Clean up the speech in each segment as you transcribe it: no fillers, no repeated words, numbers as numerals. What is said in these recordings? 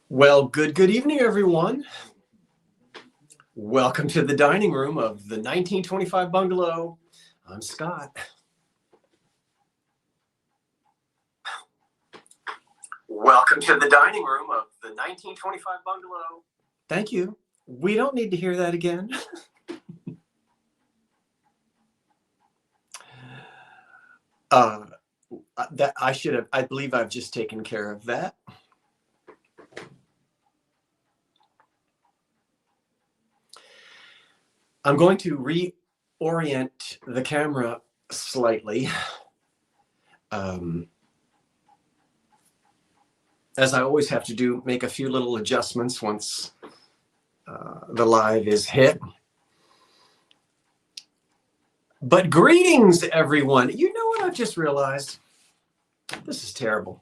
Well, good evening, everyone. Welcome to the dining room of the 1925 bungalow. I'm Scott. Welcome to the dining room of the 1925 bungalow. Thank you. We don't need to hear that again. I believe I've just taken care of that. I'm going to reorient the camera slightly. As I always have to do, make a few little adjustments once the live is hit. But greetings, everyone. You know what I've just realized? This is terrible.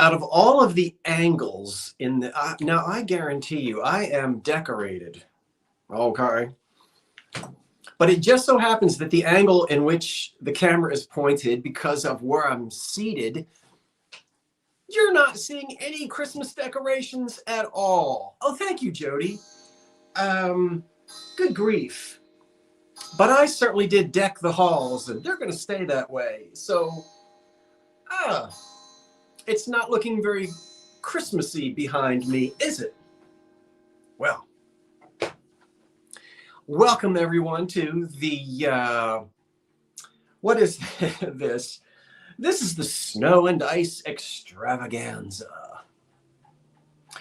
Out of all of the angles in the, now I guarantee you, I am decorated. Okay. But it just so happens that the angle in which the camera is pointed, because of where I'm seated, you're not seeing any Christmas decorations at all. Oh, thank you, Jody. Good grief. But I certainly did deck the halls, and they're going to stay that way. So, it's not looking very Christmassy behind me, is it? Well, welcome everyone to the, what is this? This is the Snow and Ice Extravaganza.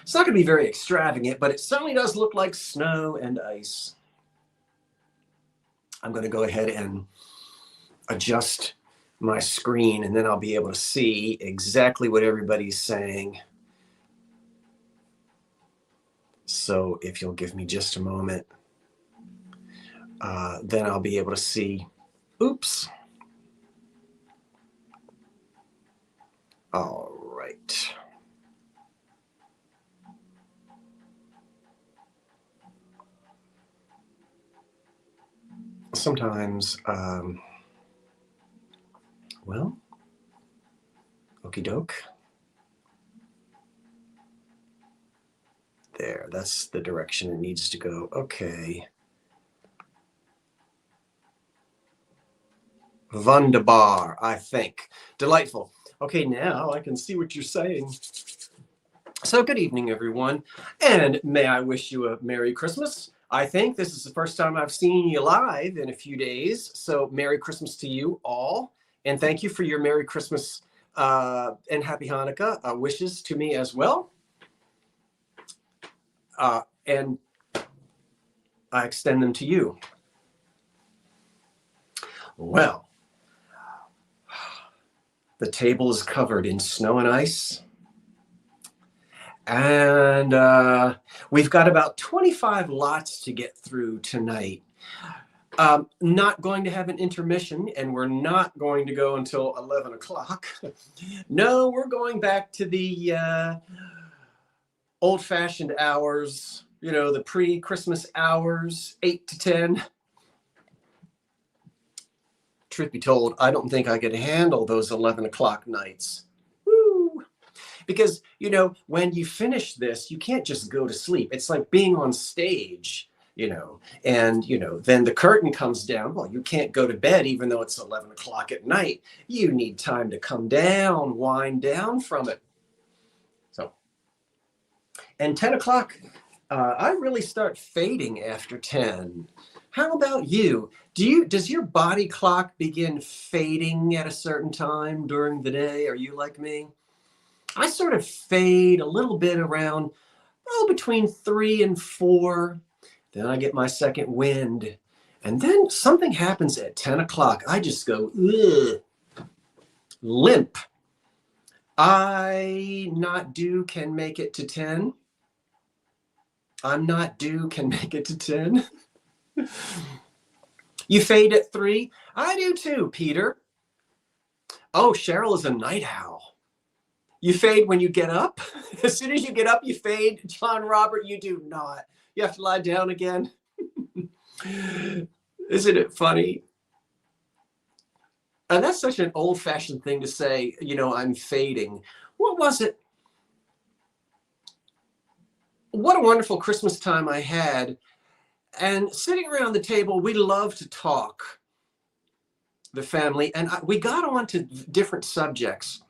It's not going to be very extravagant, but it certainly does look like snow and ice. I'm going to go ahead and adjust my screen, and then I'll be able to see exactly what everybody's saying. So if you'll give me just a moment, then I'll be able to see. Oops. All right. Sometimes, well, okie doke. There, that's the direction it needs to go. Okay. Wunderbar, I think. Delightful. Okay, now I can see what you're saying. So good evening, everyone. And may I wish you a Merry Christmas. I think this is the first time I've seen you live in a few days. So Merry Christmas to you all. And thank you for your Merry Christmas and Happy Hanukkah wishes to me as well. And I extend them to you. Well, the table is covered in snow and ice. And we've got about 25 lots to get through tonight. Not going to have an intermission, and we're not going to go until 11 o'clock. No, we're going back to the old-fashioned hours, you know, the pre-Christmas hours, 8 to 10. Truth be told, I don't think I could handle those 11 o'clock nights. Woo! Because, you know, when you finish this, you can't just go to sleep. It's like being on stage, you know, and, you know, then the curtain comes down. Well, you can't go to bed even though it's 11 o'clock at night. You need time to come down, wind down from it. So, and 10 o'clock, I really start fading after 10. How about you? Does your body clock begin fading at a certain time during the day? Are you like me? I sort of fade a little bit around, between 3 and 4. Then I get my second wind. And then something happens at 10 o'clock. I just go, ugh, limp. I not due can make it to 10. I'm not due can make it to 10. You fade at 3? I do too, Peter. Oh, Cheryl is a night owl. You fade when you get up? As soon as you get up, you fade. John Robert, you do not. You have to lie down again. Isn't it funny? And that's such an old-fashioned thing to say, you know, I'm fading. What was it? what a wonderful Christmas time I had. And sitting around the table, we love to talk, the family, and we got on to different subjects.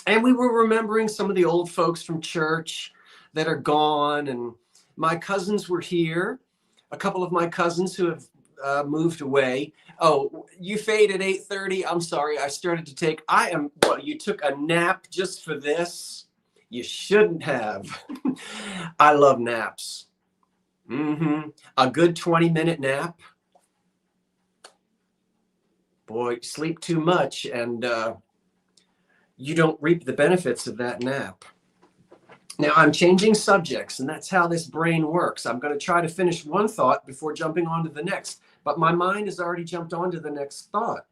And we were remembering some of the old folks from church that are gone. And my cousins were here, a couple of my cousins who have moved away. Oh, you fade at 8:30. I'm sorry. I started to take, well, you took a nap just for this. You shouldn't have. I love naps. A good 20-minute nap. Boy, sleep too much and you don't reap the benefits of that nap. Now I'm changing subjects, and that's how this brain works. I'm going to try to finish one thought before jumping on to the next, but my mind has already jumped on to the next thought.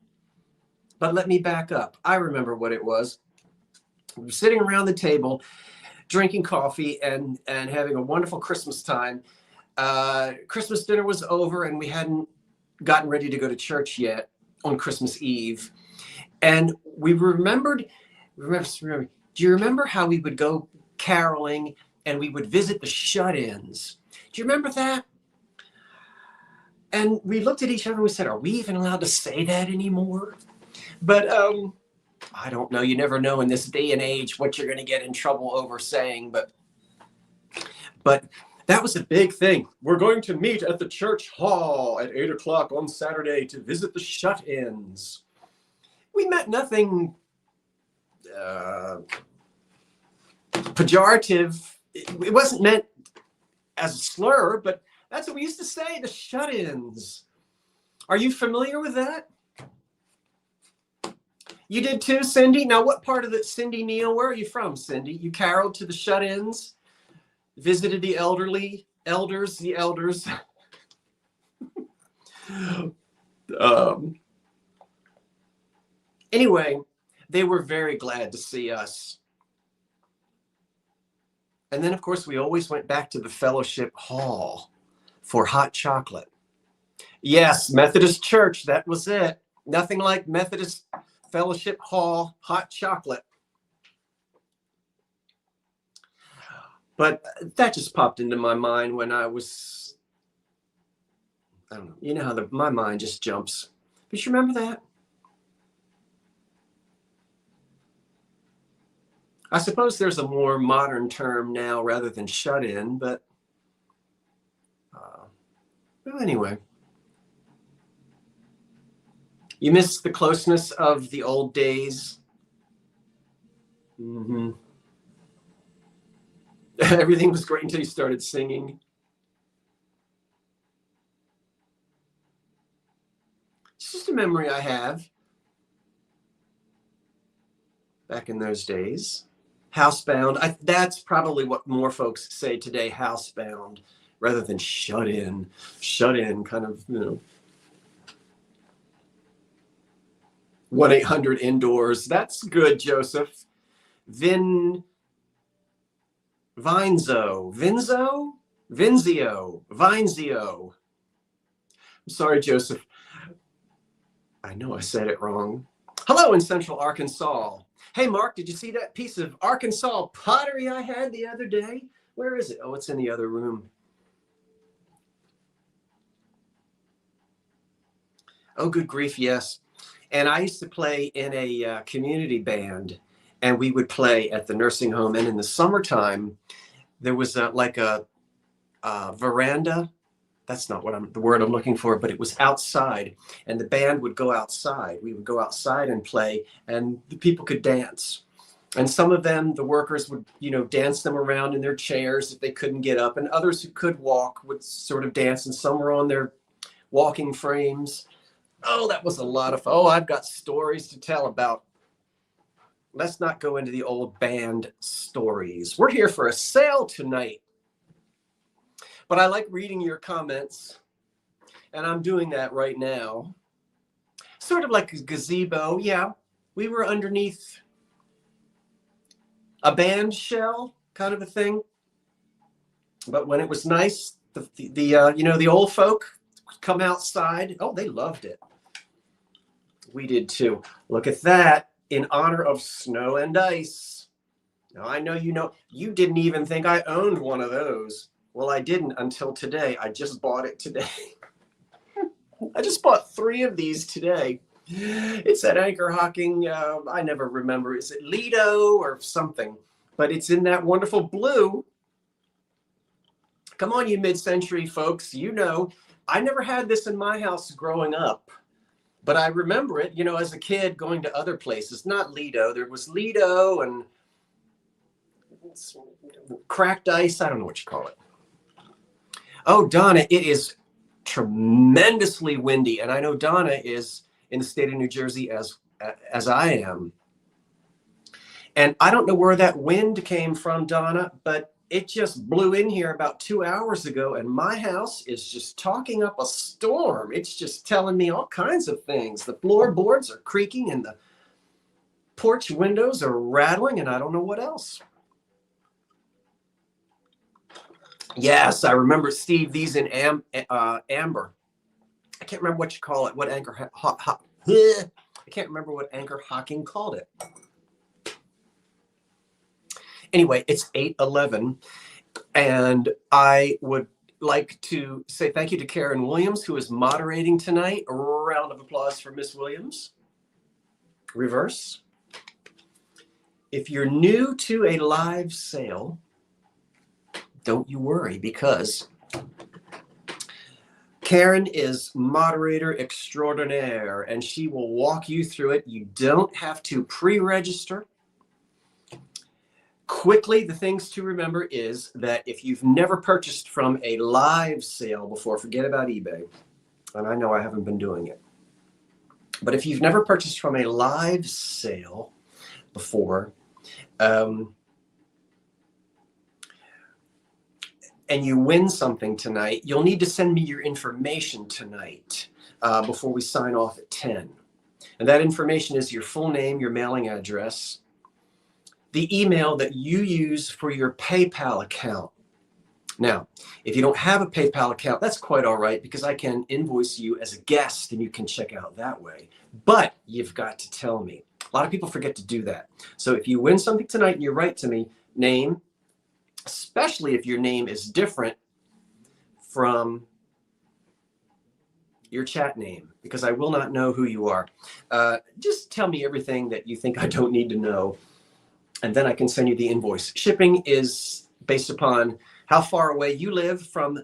But let me back up. I remember what it was. We were sitting around the table, drinking coffee and having a wonderful Christmas time. Christmas dinner was over, and we hadn't gotten ready to go to church yet on Christmas Eve. And we remembered, do you remember how we would go caroling and we would visit the shut-ins? Do you remember that? And we looked at each other and we said, are we even allowed to say that anymore? But I don't know. You never know in this day and age what you're going to get in trouble over saying. But that was a big thing. We're going to meet at the church hall at 8 o'clock on Saturday to visit the shut-ins. We meant nothing pejorative. It wasn't meant as a slur, but that's what we used to say, the shut-ins. Are you familiar with that? You did too, Cindy? Now, what part of the, Cindy Neal, where are you from, Cindy? You caroled to the shut-ins, visited the elders. Anyway, they were very glad to see us. And then, of course, we always went back to the fellowship hall for hot chocolate. Yes, Methodist Church, that was it. Nothing like Methodist Fellowship Hall hot chocolate. But that just popped into my mind when I was, I don't know, you know how my mind just jumps. But you remember that? I suppose there's a more modern term now rather than shut-in, but well, anyway. You miss the closeness of the old days. Everything was great until you started singing. It's just a memory I have. Back in those days. Housebound. That's probably what more folks say today, housebound, rather than shut in. Shut in, kind of, you know. 1-800 indoors. That's good, Joseph. Vinzio. I'm sorry, Joseph. I know I said it wrong. Hello in Central Arkansas. Hey, Mark, did you see that piece of Arkansas pottery I had the other day? Where is it? Oh, it's in the other room. Oh, good grief, yes. And I used to play in a community band, and we would play at the nursing home. And in the summertime, there was like a veranda. That's not the word I'm looking for, but it was outside, and the band would go outside. We would go outside and play, and the people could dance. And some of them, the workers would, you know, dance them around in their chairs if they couldn't get up, and others who could walk would sort of dance, and some were on their walking frames. Oh, that was a lot of fun. Oh, I've got stories to tell about. Let's not go into the old band stories. We're here for a sale tonight. But I like reading your comments, and I'm doing that right now. Sort of like a gazebo. Yeah, we were underneath a band shell kind of a thing. But when it was nice, the old folk would come outside. Oh, they loved it. We did too. Look at that, in honor of snow and ice. Now, I know you didn't even think I owned one of those. Well, I didn't until today. I just bought it today. I just bought 3 of these today. It's that Anchor Hocking, I never remember. Is it Lido or something? But it's in that wonderful blue. Come on, you mid-century folks. You know, I never had this in my house growing up. But I remember it, as a kid going to other places. Not Lido. There was Lido and cracked ice. I don't know what you call it. Oh, Donna, it is tremendously windy. And I know Donna is in the state of New Jersey as I am. And I don't know where that wind came from, Donna, but it just blew in here about 2 hours ago. And my house is just talking up a storm. It's just telling me all kinds of things. The floorboards are creaking and the porch windows are rattling, and I don't know what else. Yes, I remember, Steve, these in amber. I can't remember what you call it, what Anchor I can't remember what Anchor Hocking called it. Anyway, it's 8:11, and I would like to say thank you to Karen Williams, who is moderating tonight. A round of applause for Miss Williams. Reverse. If you're new to a live sale, don't you worry, because Karen is moderator extraordinaire, and she will walk you through it. You don't have to pre-register. Quickly, the things to remember is that if you've never purchased from a live sale before, forget about eBay. And I know I haven't been doing it. But if you've never purchased from a live sale before, and you win something tonight, you'll need to send me your information tonight before we sign off at 10. And that information is your full name, your mailing address, the email that you use for your PayPal account. Now, if you don't have a PayPal account, that's quite all right, because I can invoice you as a guest and you can check out that way. But you've got to tell me. A lot of people forget to do that. So if you win something tonight and you write to me, name, especially if your name is different from your chat name, because I will not know who you are. Just tell me everything that you think I don't need to know, and then I can send you the invoice. Shipping is based upon how far away you live from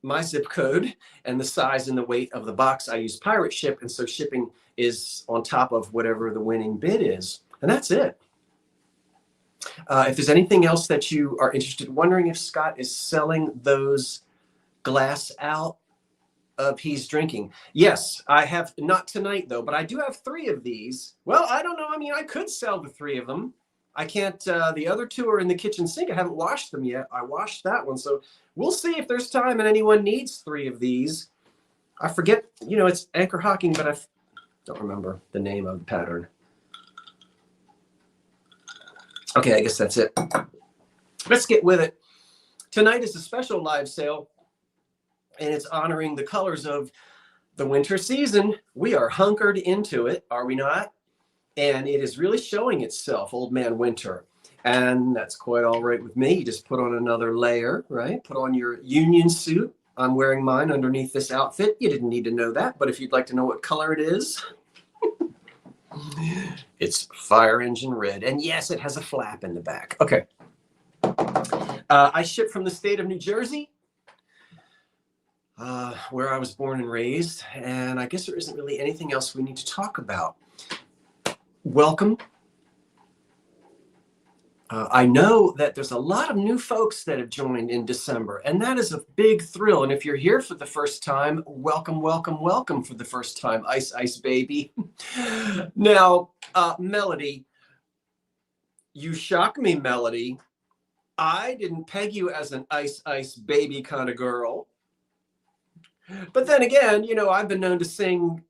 my zip code and the size and the weight of the box. I use Pirate Ship, and so shipping is on top of whatever the winning bid is. And that's it. If there's anything else that you are interested, wondering if Scott is selling those glass out of he's drinking. Yes, I have, not tonight though, but I do have 3 of these. Well, I don't know. I mean, I could sell the 3 of them. I can't, the other 2 are in the kitchen sink. I haven't washed them yet. I washed that one. So we'll see if there's time and anyone needs 3 of these. I forget, it's Anchor Hocking, but I don't remember the name of the pattern. Okay, I guess that's it. Let's get with it. Tonight is a special live sale, and it's honoring the colors of the winter season. We are hunkered into it, are we not? And it is really showing itself, Old Man Winter. And that's quite all right with me. You just put on another layer, right? Put on your union suit. I'm wearing mine underneath this outfit. You didn't need to know that, but if you'd like to know what color it is, it's fire engine red. And yes, it has a flap in the back. Okay. I ship from the state of New Jersey, where I was born and raised. And I guess there isn't really anything else we need to talk about. Welcome. I know that there's a lot of new folks that have joined in December, and that is a big thrill. And if you're here for the first time, welcome, welcome, welcome for the first time, Ice Ice Baby. Now, Melody, you shock me, Melody. I didn't peg you as an Ice Ice Baby kind of girl. But then again, I've been known to sing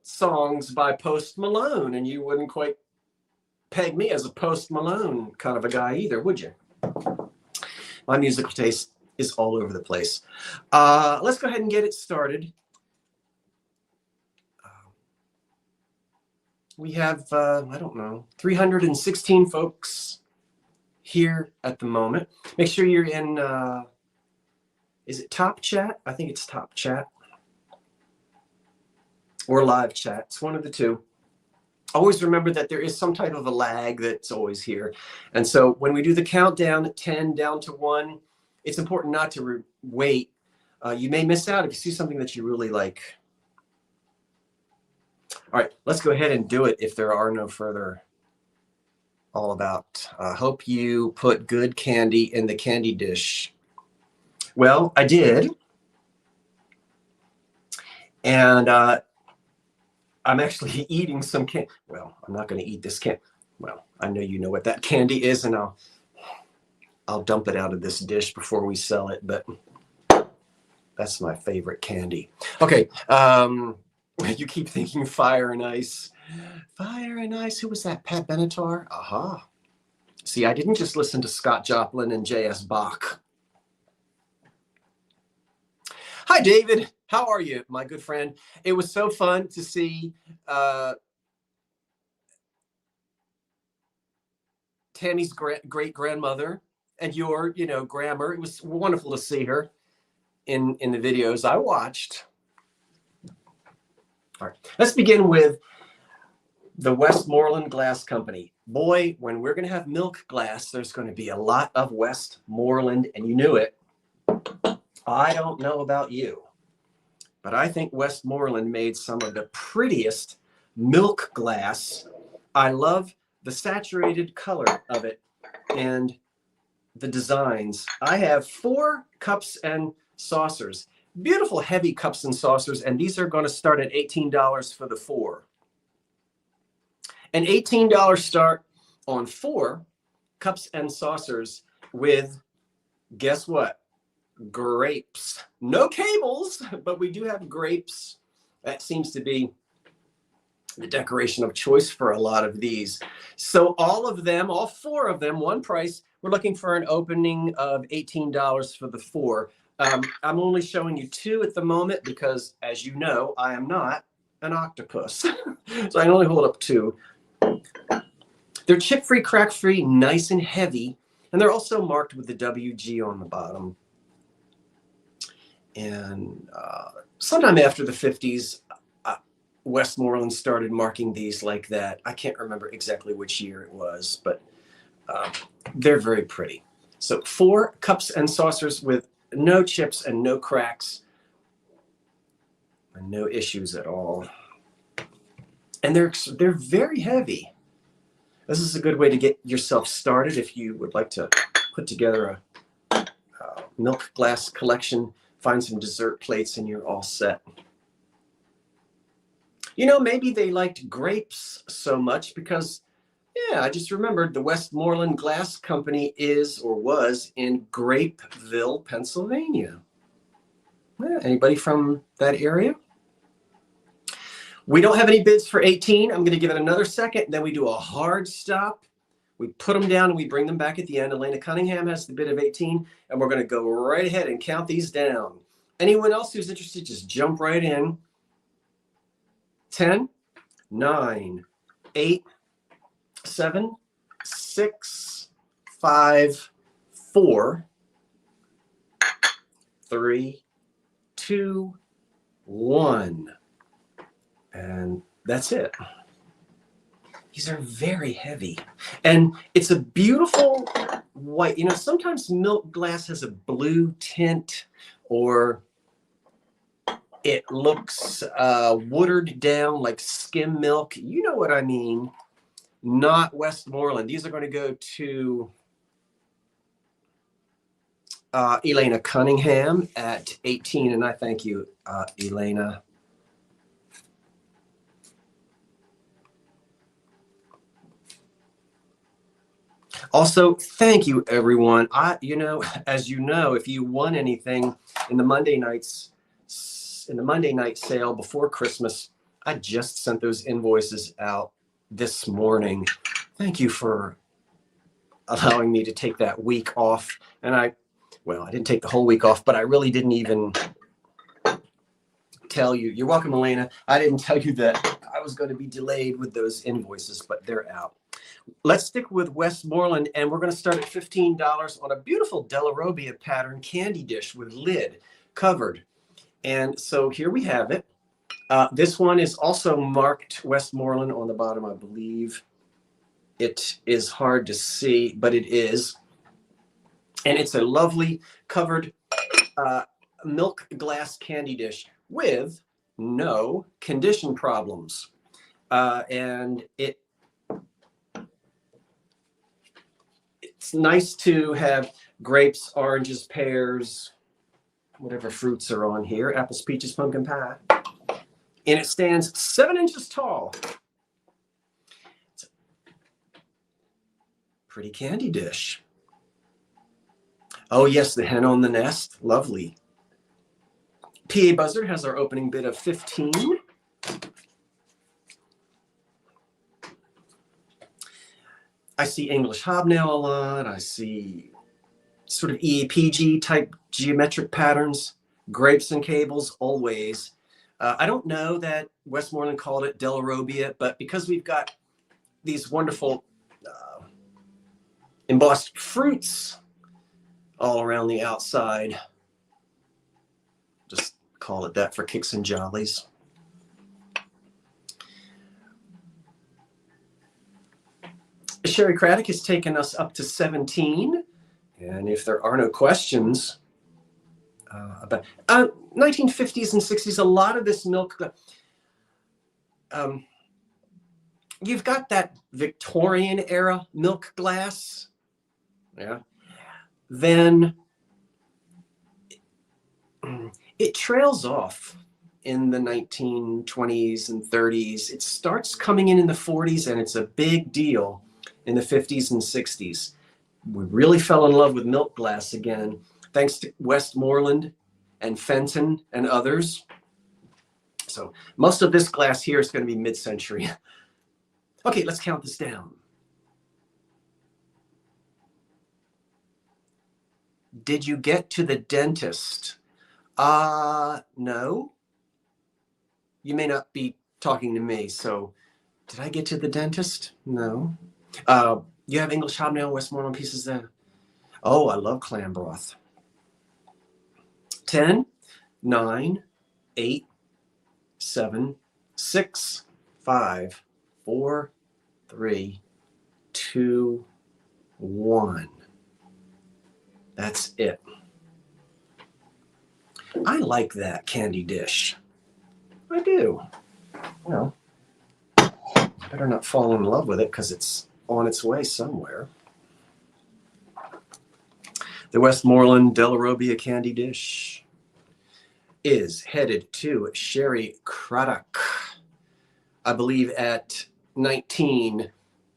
songs by Post Malone, and you wouldn't quite peg me as a Post Malone kind of a guy either, would you? My musical taste is all over the place. Let's go ahead and get it started. we have, I don't know, 316 folks here at the moment. Make sure you're in, is it Top Chat? I think it's Top Chat or Live Chat. It's one of the two. Always remember that there is some type of a lag that's always here. And so when we do the countdown at 10 down to 1, it's important not to wait. You may miss out if you see something that you really like. All right, let's go ahead and do it if there are no further all about. Hope you put good candy in the candy dish. Well, I did. And I'm actually eating some candy. Well, I'm not going to eat this candy. Well, I know you know what that candy is, and I'll dump it out of this dish before we sell it, but that's my favorite candy. Okay, you keep thinking Fire and Ice. Fire and Ice, who was that? Pat Benatar? Aha. See, I didn't just listen to Scott Joplin and J.S. Bach. Hi, David. How are you, my good friend? It was so fun to see Tammy's great-grandmother and your, grammar. It was wonderful to see her in the videos I watched. All right, let's begin with the Westmoreland Glass Company. Boy, when we're going to have milk glass, there's going to be a lot of Westmoreland, and you knew it. I don't know about you, but I think Westmoreland made some of the prettiest milk glass. I love the saturated color of it and the designs. I have 4 cups and saucers, beautiful heavy cups and saucers, and these are going to start at $18 for the 4. An $18 start on 4 cups and saucers with, guess what? Grapes. No cables, but we do have grapes. That seems to be the decoration of choice for a lot of these. So all of them, all 4 of them, one price. We're looking for an opening of $18 for the 4. I'm only showing you 2 at the moment because, as you know, I am not an octopus. So I can only hold up 2. They're chip-free, crack-free, nice and heavy, and they're also marked with the WG on the bottom. And sometime after the 50s, Westmoreland started marking these like that. I can't remember exactly which year it was, but they're very pretty. So 4 cups and saucers with no chips and no cracks and no issues at all. And they're very heavy. This is a good way to get yourself started if you would like to put together a milk glass collection. Find some dessert plates and you're all set. Maybe they liked grapes so much because, yeah, I just remembered the Westmoreland Glass Company is or was in Grapeville, Pennsylvania. Yeah, anybody from that area? We don't have any bids for 18. I'm going to give it another second. Then we do a hard stop. We put them down and we bring them back at the end. Elena Cunningham has the bid of 18, and we're going to go right ahead and count these down. Anyone else who's interested, just jump right in. 10, 9, 8, 7, 6, 5, 4, 3, 2, 1. And that's it. These are very heavy. And it's a beautiful white. Sometimes milk glass has a blue tint or it looks watered down like skim milk. You know what I mean. Not Westmoreland. These are going to go to Elena Cunningham at 18. And I thank you, Elena. Also, thank you, everyone. As you know, if you won anything in the Monday night sale before Christmas, I just sent those invoices out this morning. Thank you for allowing me to take that week off. And I didn't take the whole week off, but I really didn't even tell you. You're welcome, Elena. I didn't tell you that I was going to be delayed with those invoices, but they're out. Let's stick with Westmoreland, and we're going to start at $15 on a beautiful Delarobia pattern candy dish with lid covered. And so here we have it. This one is also marked Westmoreland on the bottom, I believe. It is hard to see, but it is. And it's a lovely covered milk glass candy dish with no condition problems. And it's nice to have grapes, oranges, pears, whatever fruits are on here, apples, peaches, pumpkin pie. And it stands 7 inches tall. It's a pretty candy dish. Oh yes, the hen on the nest, lovely. PA Buzzard has our opening bid of 15. I see English hobnail a lot. I see sort of EAPG type geometric patterns, grapes and cables always. I don't know that Westmoreland called it Delarobia, but because we've got these wonderful embossed fruits all around the outside, just call it that for kicks and jollies. Sherry Craddock has taken us up to 17. And if there are no questions about 1950s and 60s, a lot of this milk, you've got that Victorian era milk glass. Yeah. Then it trails off in the 1920s and 30s. It starts coming in the 40s, and it's a big deal in the 50s and 60s. We really fell in love with milk glass again, thanks to Westmoreland and Fenton and others. So most of this glass here is going to be mid-century. Okay, let's count this down. Did you get to the dentist? No. You may not be talking to me, so did I get to the dentist? No. You have English hobnail Westmoreland pieces there? Oh, I love clam broth. 10, 9, 8, 7, 6, 5, 4, 3, 2, 1. That's it. I like that candy dish. I do. Well, better not fall in love with it because it's on its way somewhere. The Westmoreland Delarobia candy dish is headed to Sherry Craddock, I believe at 19.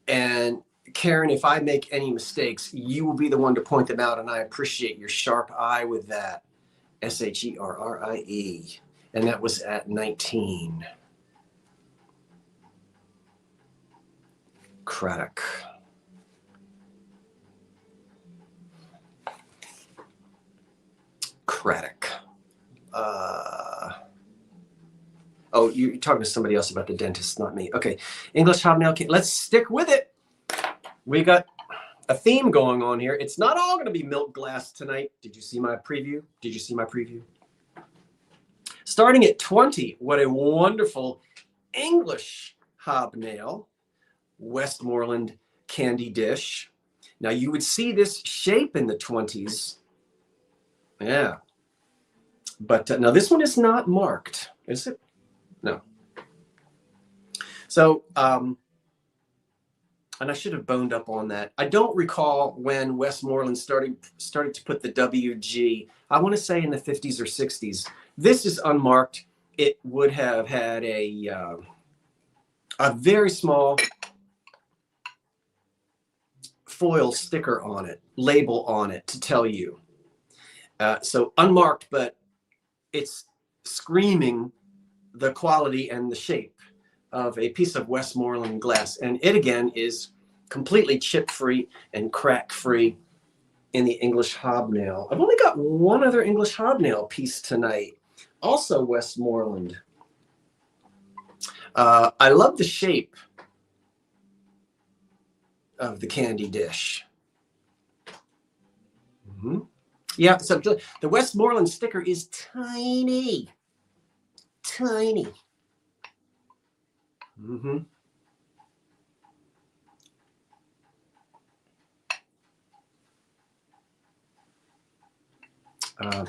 And Karen, if I make any mistakes, you will be the one to point them out, and I appreciate your sharp eye with that. Sherrie. And that was at 19. Craddock. Oh, you're talking to somebody else about the dentist, not me. Okay, English hobnail. Let's stick with it. We got a theme going on here. It's not all going to be milk glass tonight. Did you see my preview? Did you see my preview? Starting at 20, what a wonderful English hobnail Westmoreland candy dish. Now you would see this shape in the 20s. Yeah. But now this one is not marked, is it? No. So, and I should have boned up on that. I don't recall when Westmoreland started to put the WG. I want to say in the 50s or 60s. This is unmarked. It would have had a very small foil sticker on it, label on it to tell you. So unmarked, but it's screaming the quality and the shape of a piece of Westmoreland glass. And it again is completely chip-free and crack-free in the English hobnail. I've only got one other English hobnail piece tonight, also Westmoreland. I love the shape of the candy dish. Yeah, so the Westmoreland sticker is tiny. Tiny. I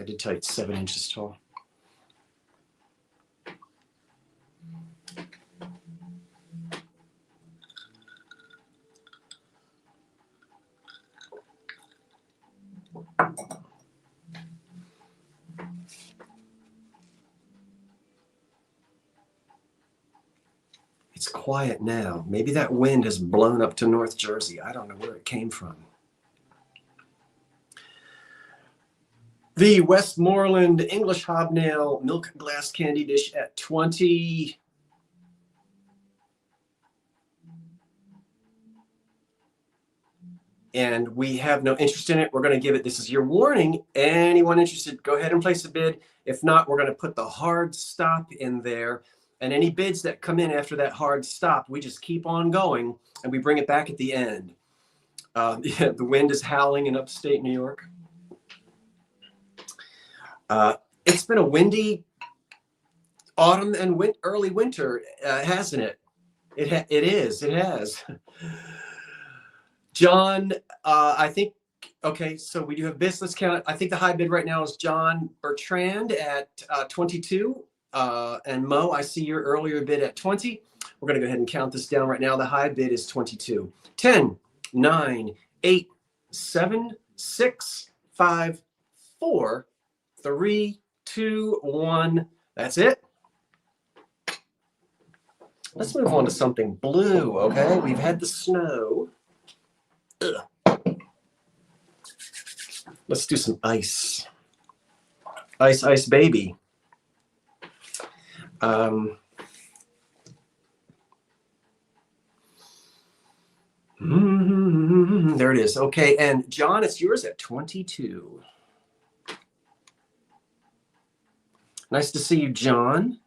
did tell you it's 7 inches tall. It's quiet now. Maybe that wind has blown up to North Jersey. I don't know where it came from. The Westmoreland English hobnail milk glass candy dish at 20. And we have no interest in it. We're going to give it, this is your warning. Anyone interested, go ahead and place a bid. If not, we're going to put the hard stop in there. And any bids that come in after that hard stop, we just keep on going and we bring it back at the end. Yeah, the wind is howling in upstate New York. It's been a windy autumn and early winter, hasn't it? It has. John, I think, okay, so we do have bids. Let's count it. I think the high bid right now is John Bertrand at 22. And Mo, I see your earlier bid at 20. We're going to go ahead and count this down right now. The high bid is 22. 10, 9, 8, 7, 6, 5, 4, 3, 2, 1. That's it. Let's move on to something blue, okay? We've had the snow. Ugh. Let's do some ice. Ice, ice, baby. There it is. Okay, and John, it's yours at 22. Nice to see you, John.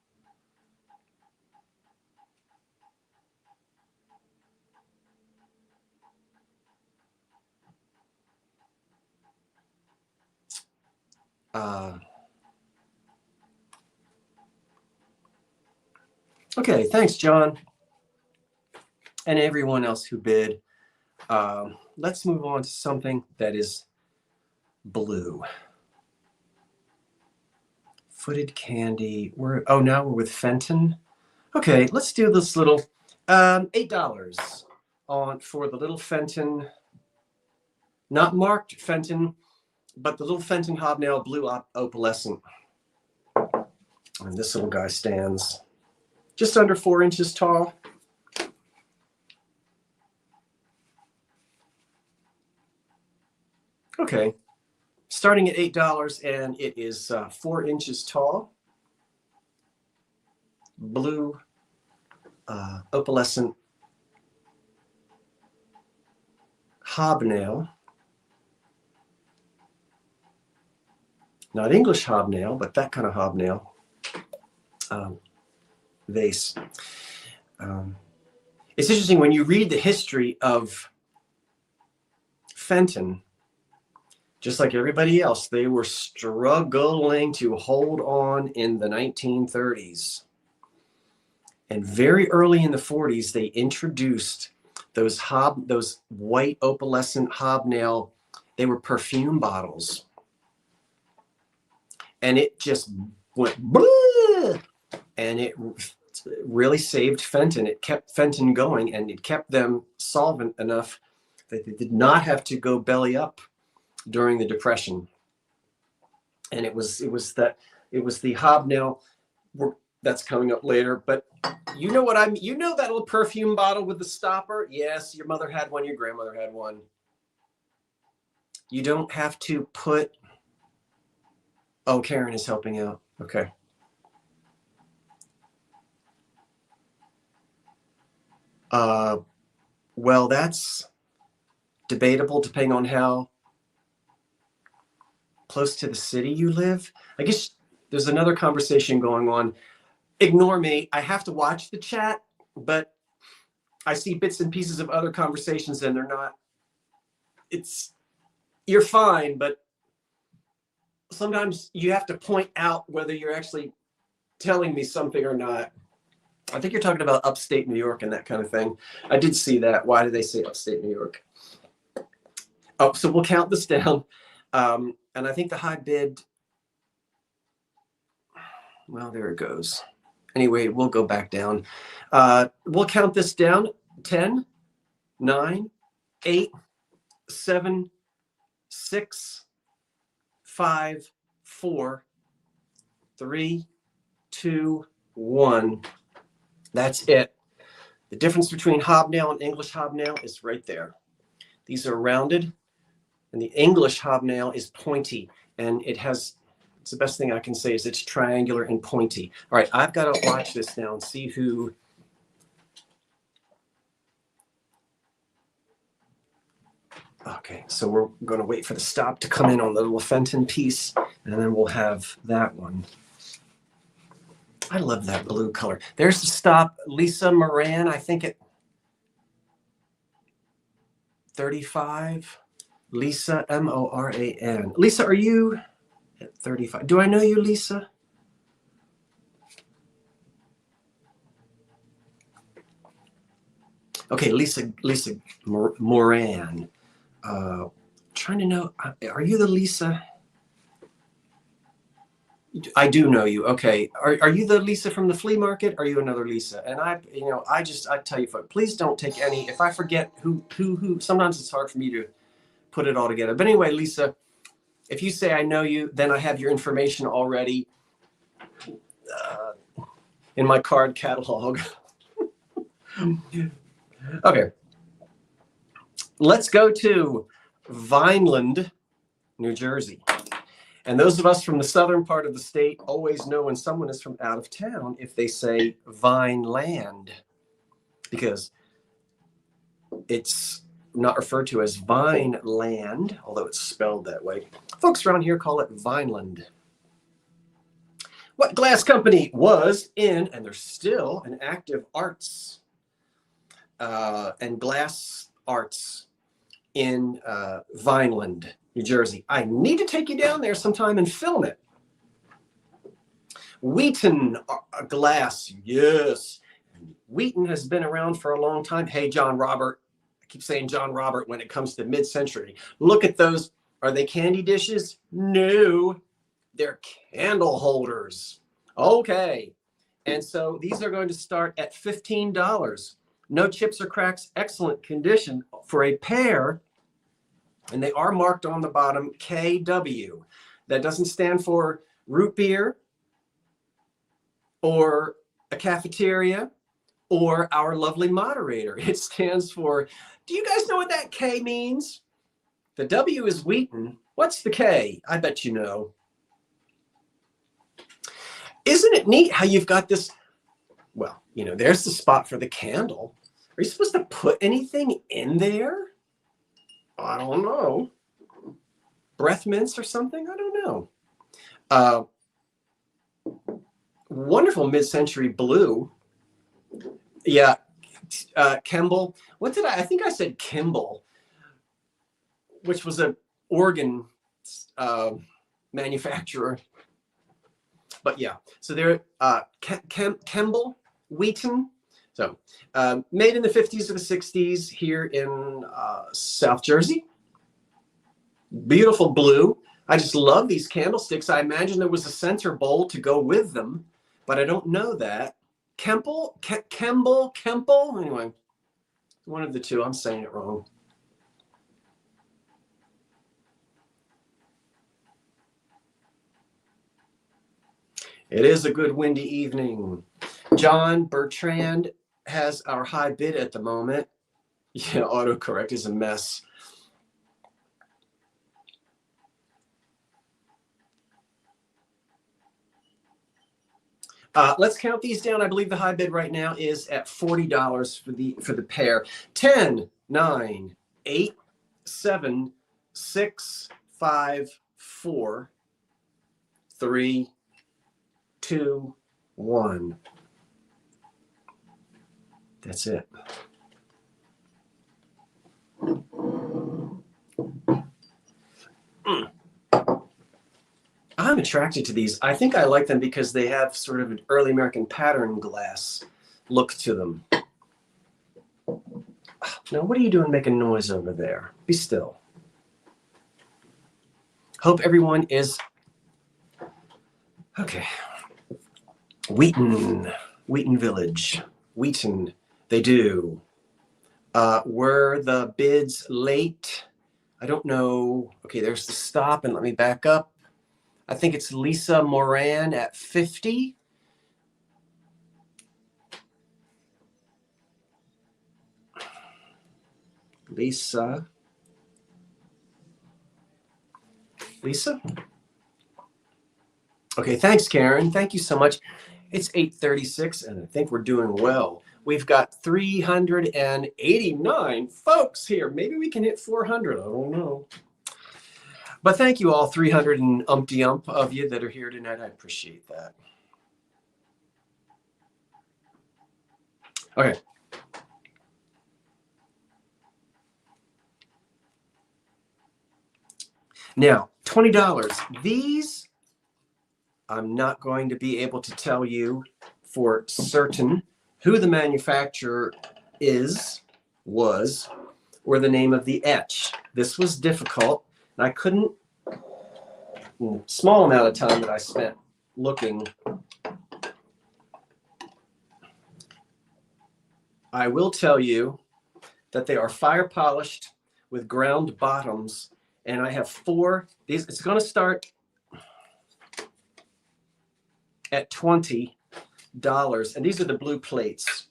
Okay, thanks, John. And everyone else who bid. Let's move on to something that is blue. Footed candy. Now we're with Fenton. Okay, let's do this little $8 for the little Fenton, not marked Fenton, but the little Fenton hobnail blue opalescent. And this little guy stands just under 4 inches tall. Okay, starting at $8, and it is 4 inches tall. Blue opalescent hobnail. Not English hobnail, but that kind of hobnail. Vase. It's interesting when you read the history of Fenton, just like everybody else, they were struggling to hold on in the 1930s. And very early in the 40s, they introduced those white opalescent hobnail. They were perfume bottles. And it just went blah, and it really saved Fenton. It kept Fenton going, and it kept them solvent enough that they did not have to go belly up during the Depression. And it was the hobnail that's coming up later. But you know that little perfume bottle with the stopper? Yes, your mother had one, your grandmother had one. You don't have to put. Oh, Karen is helping out. Okay. Well, that's debatable depending on how close to the city you live. I guess There's another conversation going on. Ignore me. I have to watch the chat, but I see bits and pieces of other conversations and they're not, you're fine, but sometimes you have to point out whether you're actually telling me something or not. I think you're talking about upstate New York and that kind of thing. I did see that. Why did they say upstate New York? Oh, so we'll count this down. And I think the high bid, well, there it goes. Anyway, we'll go back down. We'll count this down. 10, 9, 8, 7, 6, 5, 4, 3, 2, 1. That's it. The difference between hobnail and English hobnail is right there. These are rounded, and the English hobnail is pointy, and it's the best thing I can say is it's triangular and pointy. All right, I've got to watch this now and see who. Okay, so we're going to wait for the stop to come in on the little Fenton piece, and then we'll have that one. I love that blue color. There's the stop. Lisa Moran, I think at 35. Lisa, Moran. Lisa, are you at 35? Do I know you, Lisa? Okay, Lisa Moran. Trying to know, are you the Lisa? I do know you. Okay. Are you the Lisa from the flea market? Or are you another Lisa? And I tell you, folks, please don't take any, if I forget who, sometimes it's hard for me to put it all together. But anyway, Lisa, if you say I know you, then I have your information already in my card catalog. Okay. Let's go to Vineland, New Jersey. And those of us from the southern part of the state always know when someone is from out of town if they say Vineland, because it's not referred to as Vineland, although it's spelled that way. Folks around here call it Vineland. What glass company was in, and there's still an active arts and glass arts in Vineland, New Jersey? I need to take you down there sometime and film it. Wheaton glass, yes. Wheaton has been around for a long time. Hey, John Robert. I keep saying John Robert when it comes to mid-century. Look at those. Are they candy dishes? No, they're candle holders. Okay. And so these are going to start at $15. No chips or cracks, excellent condition for a pair. And they are marked on the bottom KW. That doesn't stand for root beer or a cafeteria or our lovely moderator. It stands for, do you guys know what that K means? The W is Wheaton. What's the K? I bet you know. Isn't it neat how you've got this? Well, there's the spot for the candle. Are you supposed to put anything in there? I don't know. Breath mints or something? I don't know. Wonderful mid-century blue. Yeah. Kemble. What did I think I said Kimball, which was an organ manufacturer. But yeah, so they're Kemble, Wheaton. So made in the 50s or the 60s here in South Jersey. Beautiful blue. I just love these candlesticks. I imagine there was a center bowl to go with them, but I don't know that. Kemble? Anyway, one of the two. I'm saying it wrong. It is a good windy evening. John Bertrand has our high bid at the moment. Yeah, autocorrect is a mess. Let's count these down. I believe the high bid right now is at $40 for the pair. 10, 9, 8, 7, 6, 5, 4, 3, 2, 1. That's it. I'm attracted to these. I think I like them because they have sort of an early American pattern glass look to them. Now, what are you doing making noise over there? Be still. Hope everyone is okay. Wheaton Village. Wheaton, they do. Were the bids late? I don't know. Okay, there's the stop, and let me back up. I think it's Lisa Moran at 50. Lisa? Okay, thanks, Karen. Thank you so much. It's 8:36, and I think we're doing well. We've got 389 folks here. Maybe we can hit 400. I don't know. But thank you all, 300 and umpty-ump of you that are here tonight. I appreciate that. Okay. Now, $20. These, I'm not going to be able to tell you for certain who the manufacturer was, or the name of the etch. This was difficult, and I couldn't, small amount of time that I spent looking. I will tell you that they are fire polished with ground bottoms, and I have 4. These, it's going to start at $20, and these are the blue plates,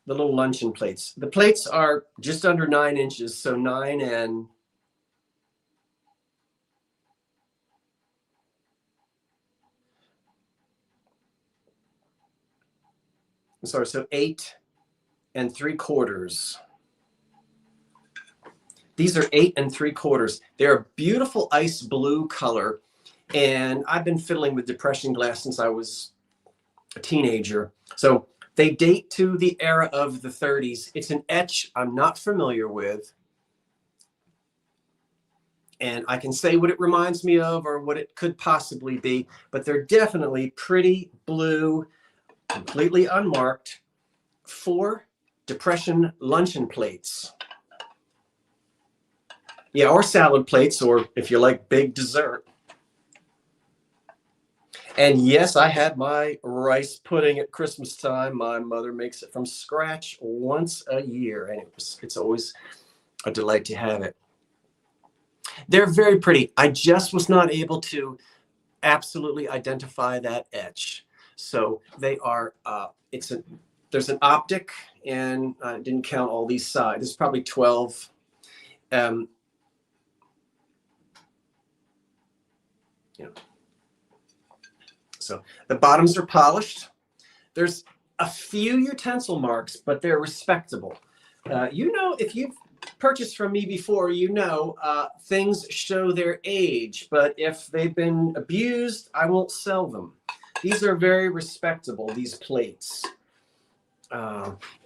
the little luncheon plates. The plates are just under 9 inches, so 9 and I'm sorry, so 8 3/4. These are 8 3/4. They're a beautiful ice blue color, and I've been fiddling with depression glass since I was a teenager. So they date to the era of the 30s. It's an etch I'm not familiar with, and I can say what it reminds me of or what it could possibly be, but they're definitely pretty blue, completely unmarked. 4 depression luncheon plates. Yeah, or salad plates, or if you like big dessert. And yes, I had my rice pudding at Christmas time. My mother makes it from scratch once a year, and it's always a delight to have it. They're very pretty. I just was not able to absolutely identify that etch. So they are, there's an optic, and I didn't count all these sides. There's probably 12. So the bottoms are polished. There's a few utensil marks, but they're respectable. You know, if you've purchased from me before, you know things show their age, but if they've been abused, I won't sell them. These are very respectable, these plates.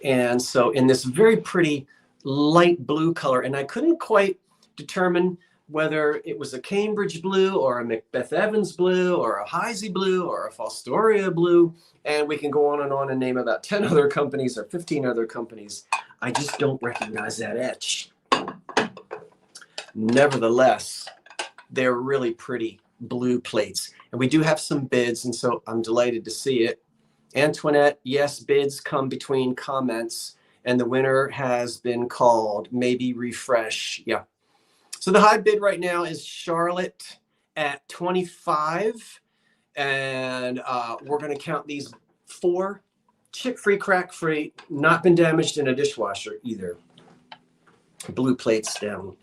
And so in this very pretty light blue color, and I couldn't quite determine whether it was a Cambridge blue or a Macbeth Evans blue or a Heisey blue or a Fostoria blue, and we can go on and name about 10 other companies or 15 other companies. I just don't recognize that etch. Nevertheless, they're really pretty blue plates, and we do have some bids, and so I'm delighted to see it. Antoinette, yes, bids come between comments, and the winner has been called. Maybe refresh. Yeah. So the high bid right now is Charlotte at 25, and we're going to count these 4, chip-free, crack-free, not been damaged in a dishwasher either. Blue plates down.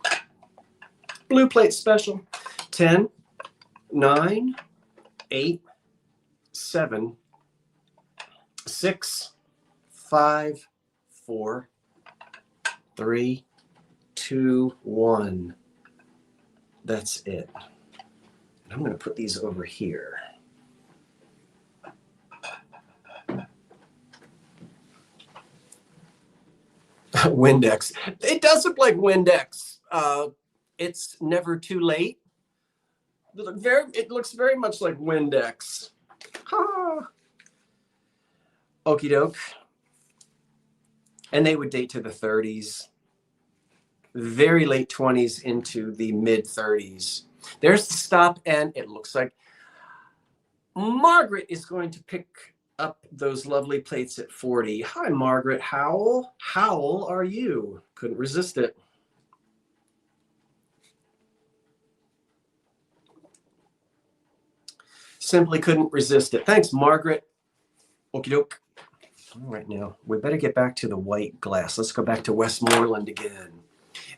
Blue plate special. 10, 9, 8, 7, 6, 5, 4, 3, 2, 1. That's it. I'm going to put these over here. Windex. It does look like Windex. It's never too late. It looks very much like Windex. Ha. Okie doke. And they would date to the 30s, very late 20s into the mid 30s. There's the stop, and it looks like Margaret is going to pick up those lovely plates at 40. Hi, Margaret Howell. Howell, are you? Couldn't resist it. Simply couldn't resist it. Thanks, Margaret. Okie doke. All right, now we better get back to the white glass. Let's go back to Westmoreland again.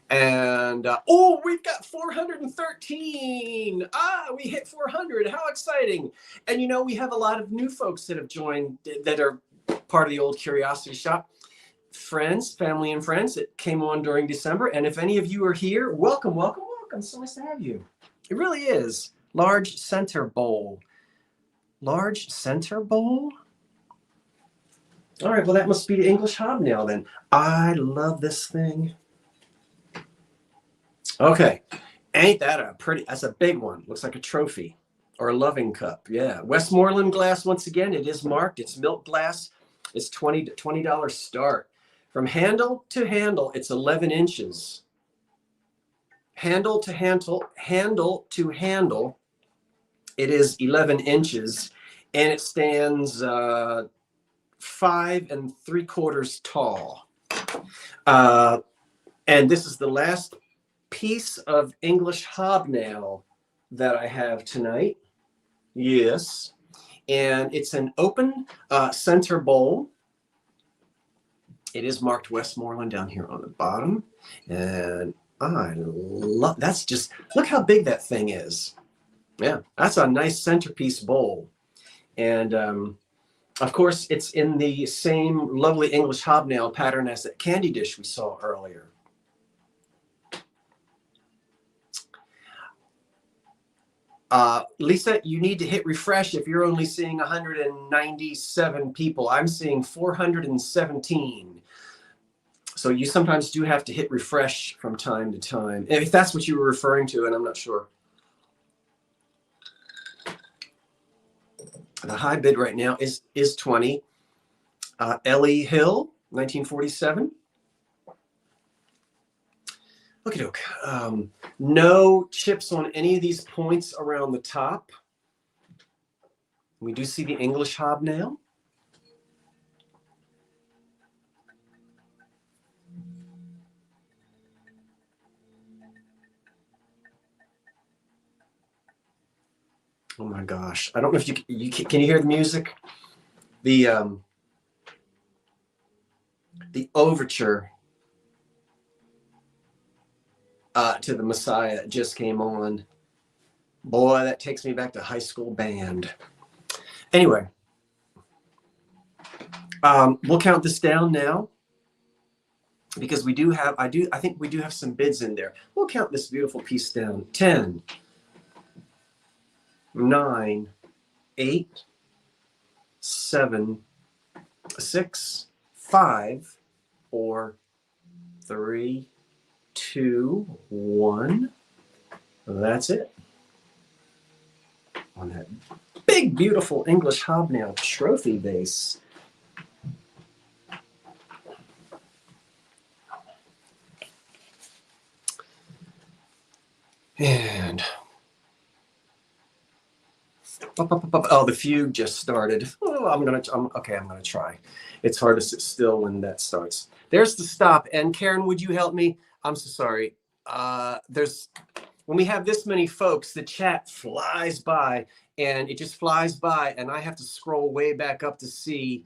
And oh, we've got 413. We hit 400. How exciting. And you know, we have a lot of new folks that have joined that are part of the old Curiosity Shop. Friends, family and friends that came on during December. And if any of you are here, welcome, welcome, welcome. So nice to have you. It really is. Large center bowl. Large center bowl? All right, well, that must be the English hobnail then. I love this thing. Okay, ain't that a pretty, that's a big one. Looks like a trophy or a loving cup. Yeah, Westmoreland glass, once again, it is marked. It's milk glass. It's $20 start. From handle to handle, it's 11 inches. Handle to handle, handle to handle, it is 11 inches, and it stands 5 3/4 tall. And this is the last piece of English hobnail that I have tonight. Yes. And it's an open center bowl. It is marked Westmoreland down here on the bottom. And I love, that's just, look how big that thing is. Yeah, that's a nice centerpiece bowl. And of course, it's in the same lovely English hobnail pattern as that candy dish we saw earlier. Lisa, you need to hit refresh if you're only seeing 197 people. I'm seeing 417. So you sometimes do have to hit refresh from time to time, if that's what you were referring to, and I'm not sure. The high bid right now is 20. Ellie Hill, 1947. Okie doke. No chips on any of these points around the top. We do see the English hobnail. Oh my gosh! I don't know if you can you hear the music? The overture to the Messiah just came on. Boy, that takes me back to high school band. Anyway, we'll count this down now because we do have, I think we do have some bids in there. We'll count this beautiful piece down. 10, 9, 8, 7, 6, 5, 4, 3, 2, 1. That's it. On that big, beautiful English hobnail trophy vase. And oh, the fugue just started. Oh, I'm gonna try. It's hard to sit still when that starts. There's the stop. And Karen, would you help me? I'm so sorry. When we have this many folks, the chat flies by, and it just flies by, and I have to scroll way back up to see.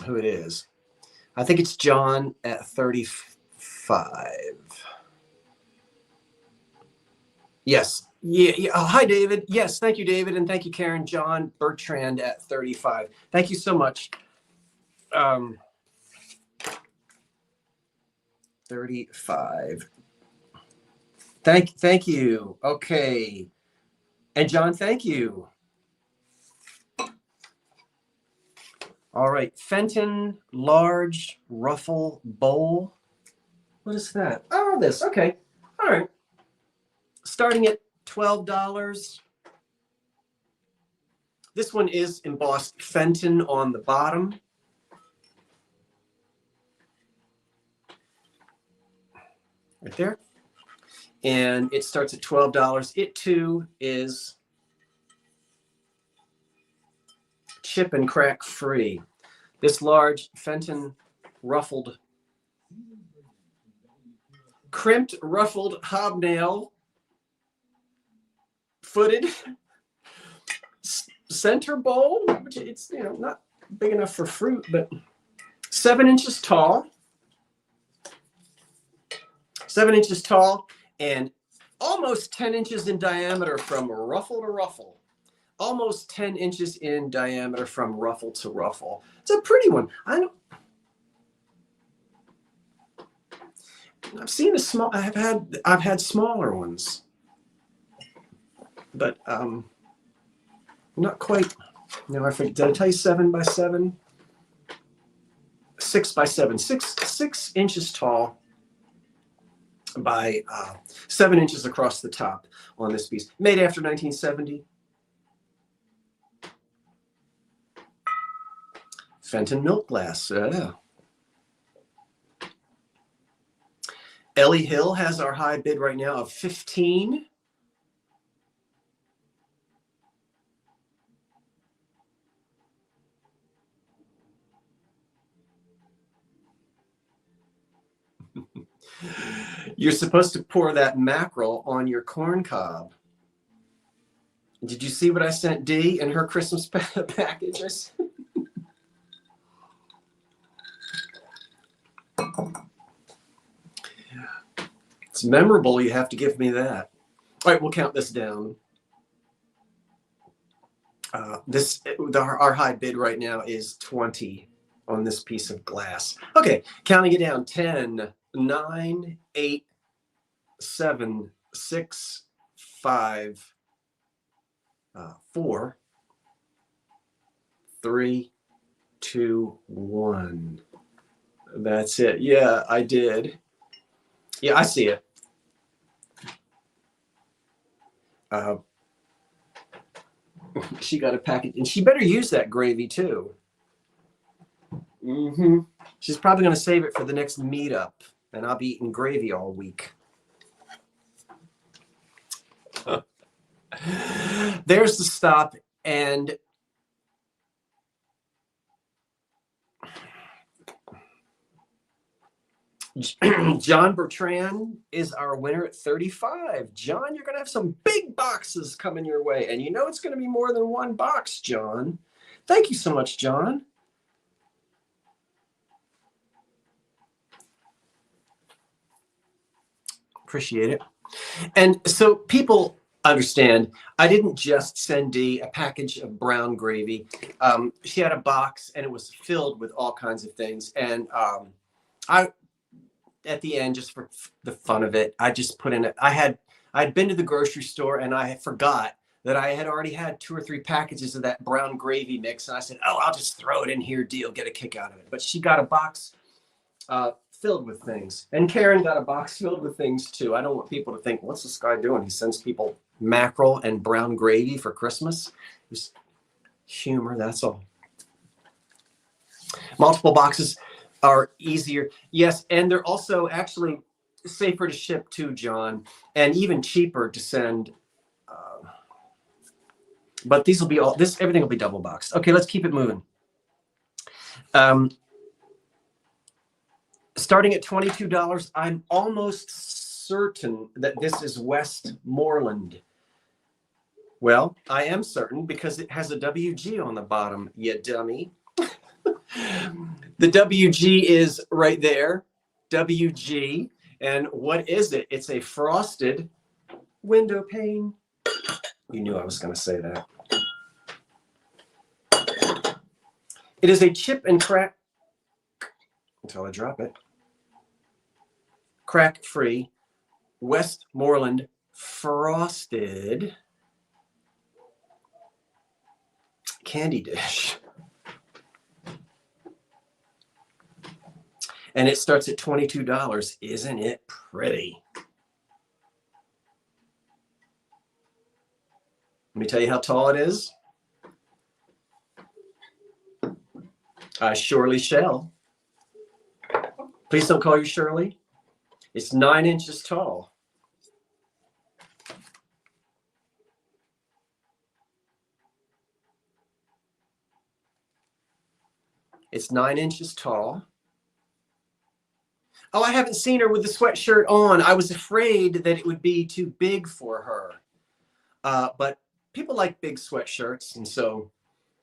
Who it is. I think it's John at 35. Yes. Yeah, yeah. Oh, hi, David. Yes, thank you, David, and thank you, Karen. John Bertrand at 35. Thank you so much. 35. Thank you. Okay. And John, thank you. All right. Fenton large ruffle bowl. What is that? Oh, this. Okay. All right. Starting at $12. This one is embossed Fenton on the bottom. Right there. And it starts at $12. It too is chip and crack free. This large Fenton crimped ruffled hobnail footed center bowl, which it's not big enough for fruit, but 7 inches tall. 7 inches tall and almost 10 inches in diameter from ruffle to ruffle. Almost 10 inches in diameter from ruffle to ruffle. It's a pretty one. I've seen a small. I've had smaller ones, but not quite. No, I forget. Did I tell you 7 by 7? 6 by 7. 6 inches tall by 7 inches across the top on this piece. Made after 1970. Fenton milk glass. Ellie Hill has our high bid right now of 15. You're supposed to pour that mackerel on your corn cob. Did you see what I sent Dee in her Christmas packages? It's memorable. You have to give me that. All right, we'll count this down. Our high bid right now is 20 on this piece of glass. Okay, counting it down. 10, 9, 8, 7, 6, 5, 4, 3, 2, 1. That's it. Yeah, I did. Yeah, I see it. She got a package, and she better use that gravy too. She's probably going to save it for the next meetup, and I'll be eating gravy all week. There's the stop, and John Bertrand is our winner at 35. John, you're going to have some big boxes coming your way, and you know it's going to be more than one box, John. Thank you so much, John. Appreciate it. And so people understand, I didn't just send Dee a package of brown gravy. She had a box, and it was filled with all kinds of things. And at the end, just for the fun of it, I just put in it. I'd been to the grocery store, and I forgot that I had already had 2 or 3 packages of that brown gravy mix. And I said, oh, I'll just throw it in here. Deal, get a kick out of it. But she got a box filled with things. And Karen got a box filled with things too. I don't want people to think, what's this guy doing? He sends people mackerel and brown gravy for Christmas. Just humor, that's all. Multiple boxes are easier. Yes, and they're also actually safer to ship too, John, and even cheaper to send. But these will be everything will be double boxed. Okay, let's keep it moving. Starting at $22, I'm almost certain that this is Westmoreland. Well, I am certain because it has a WG on the bottom, you dummy. The WG is right there, WG. And what is it? It's a frosted window pane. You knew I was going to say that. It is a chip and crack, until I drop it, crack-free Westmoreland frosted candy dish. And it starts at $22. Isn't it pretty? Let me tell you how tall it is. I surely shall. Please don't call you Shirley. It's 9 inches tall. It's 9 inches tall. Oh, I haven't seen her with the sweatshirt on. I was afraid that it would be too big for her. But people like big sweatshirts, and so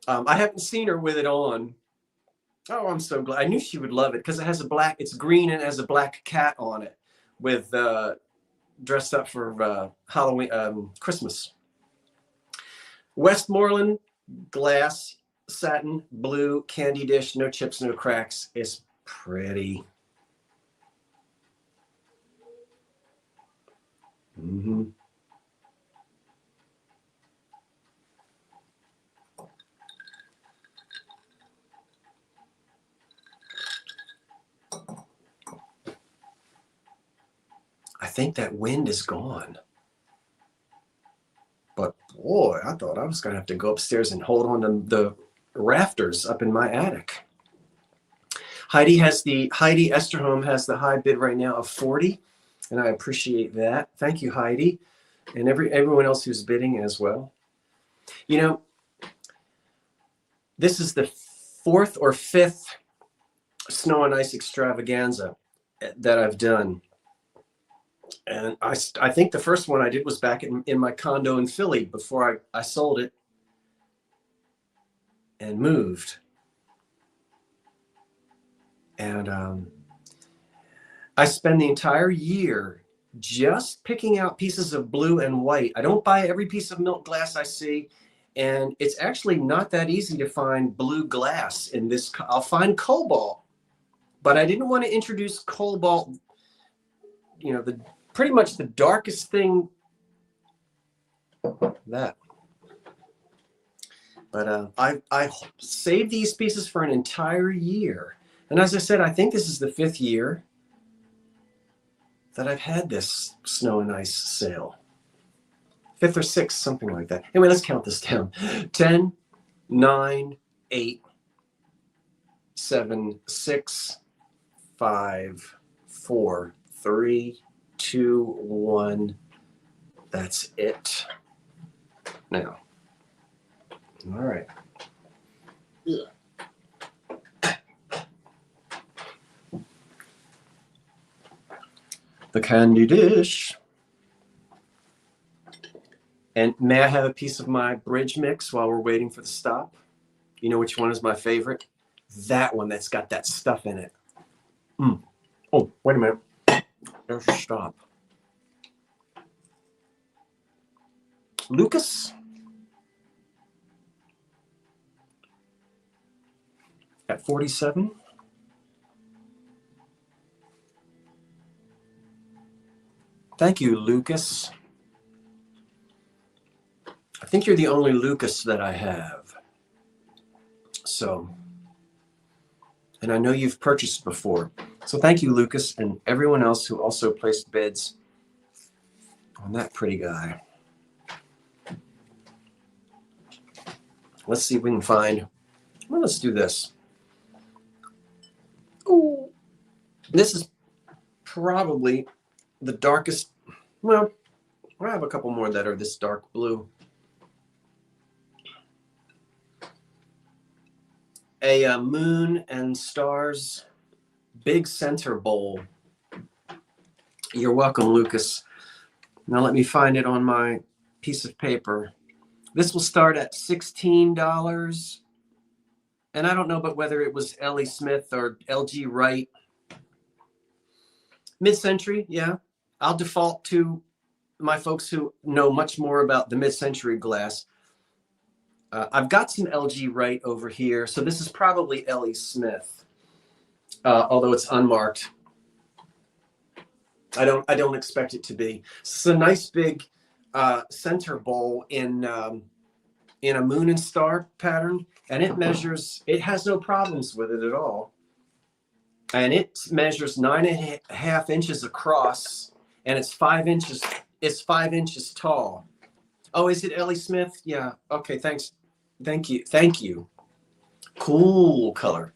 I haven't seen her with it on. Oh, I'm so glad. I knew she would love it because it has a black, it's green and it has a black cat on it with dressed up for Halloween, Christmas. Westmoreland glass satin blue candy dish, no chips, no cracks. It's pretty. Mm-hmm. I think that wind is gone. But boy, I thought I was going to have to go upstairs and hold on to the rafters up in my attic. Heidi Esterholm has the high bid right now of 40, and I appreciate that. Thank you, Heidi, and everyone else who's bidding as well. You know, this is the 4th or 5th snow and ice extravaganza that I've done. And I think the first one I did was back in my condo in Philly before I sold it and moved. And I spend the entire year just picking out pieces of blue and white. I don't buy every piece of milk glass I see. And it's actually not that easy to find blue glass in this. I'll find cobalt, but I didn't want to introduce cobalt, you know, pretty much the darkest thing, that. But I saved these pieces for an entire year. And as I said, I think this is the 5th year that I've had this snow and ice sale. 5th or 6th, something like that. Anyway, let's count this down. 10, 9, 8, 7, 6, 5, 4, 3, 2, 1. That's it. Now. All right. The candy dish. And may I have a piece of my bridge mix while we're waiting for the stop? You know which one is my favorite? That one that's got that stuff in it. Oh, wait a minute. There's a stop. Lucas? At 47? Thank you, Lucas. I think you're the only Lucas that I have. So, and I know you've purchased before. So thank you, Lucas, and everyone else who also placed bids on that pretty guy. Let's see if we can find, well, let's do this. Ooh, this is probably the darkest, well, I have a couple more that are this dark blue. A moon and stars big center bowl. You're welcome, Lucas. Now let me find it on my piece of paper. This will start at $16. And I don't know but whether it was Ellie Smith or LG Wright. Mid-century, yeah. I'll default to my folks who know much more about the mid-century glass, I've got some LG Wright over here. So this is probably L.E. Smith, although it's unmarked. I don't expect it to be. It's a nice big center bowl in a moon and star pattern, and it measures. It has no problems with it at all, and it measures 9.5 inches across, and it's 5 inches. It's 5 inches tall. Oh, is it L.E. Smith? Yeah. Okay. Thanks. Thank you. Thank you. Cool color.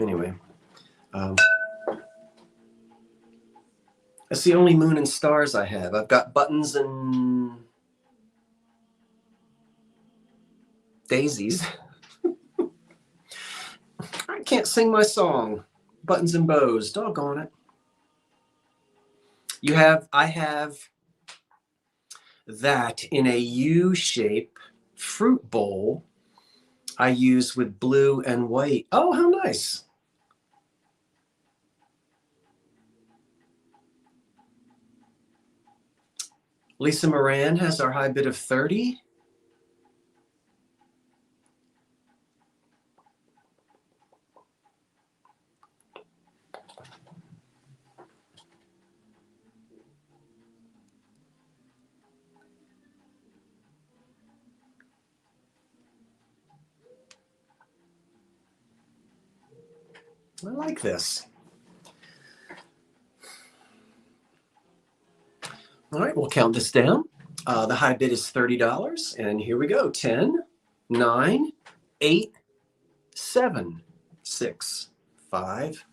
Anyway, that's the only moon and stars I have. I've got buttons and daisies. I can't sing my song. Buttons and bows. Doggone it. I have that in a U-shape fruit bowl I use with blue and white. Oh, how nice. Lisa Moran has our high bid of 30. I like this. All right, we'll count this down. The high bid is $30, and here we go. 10, 9, 8, 7, 6, 5,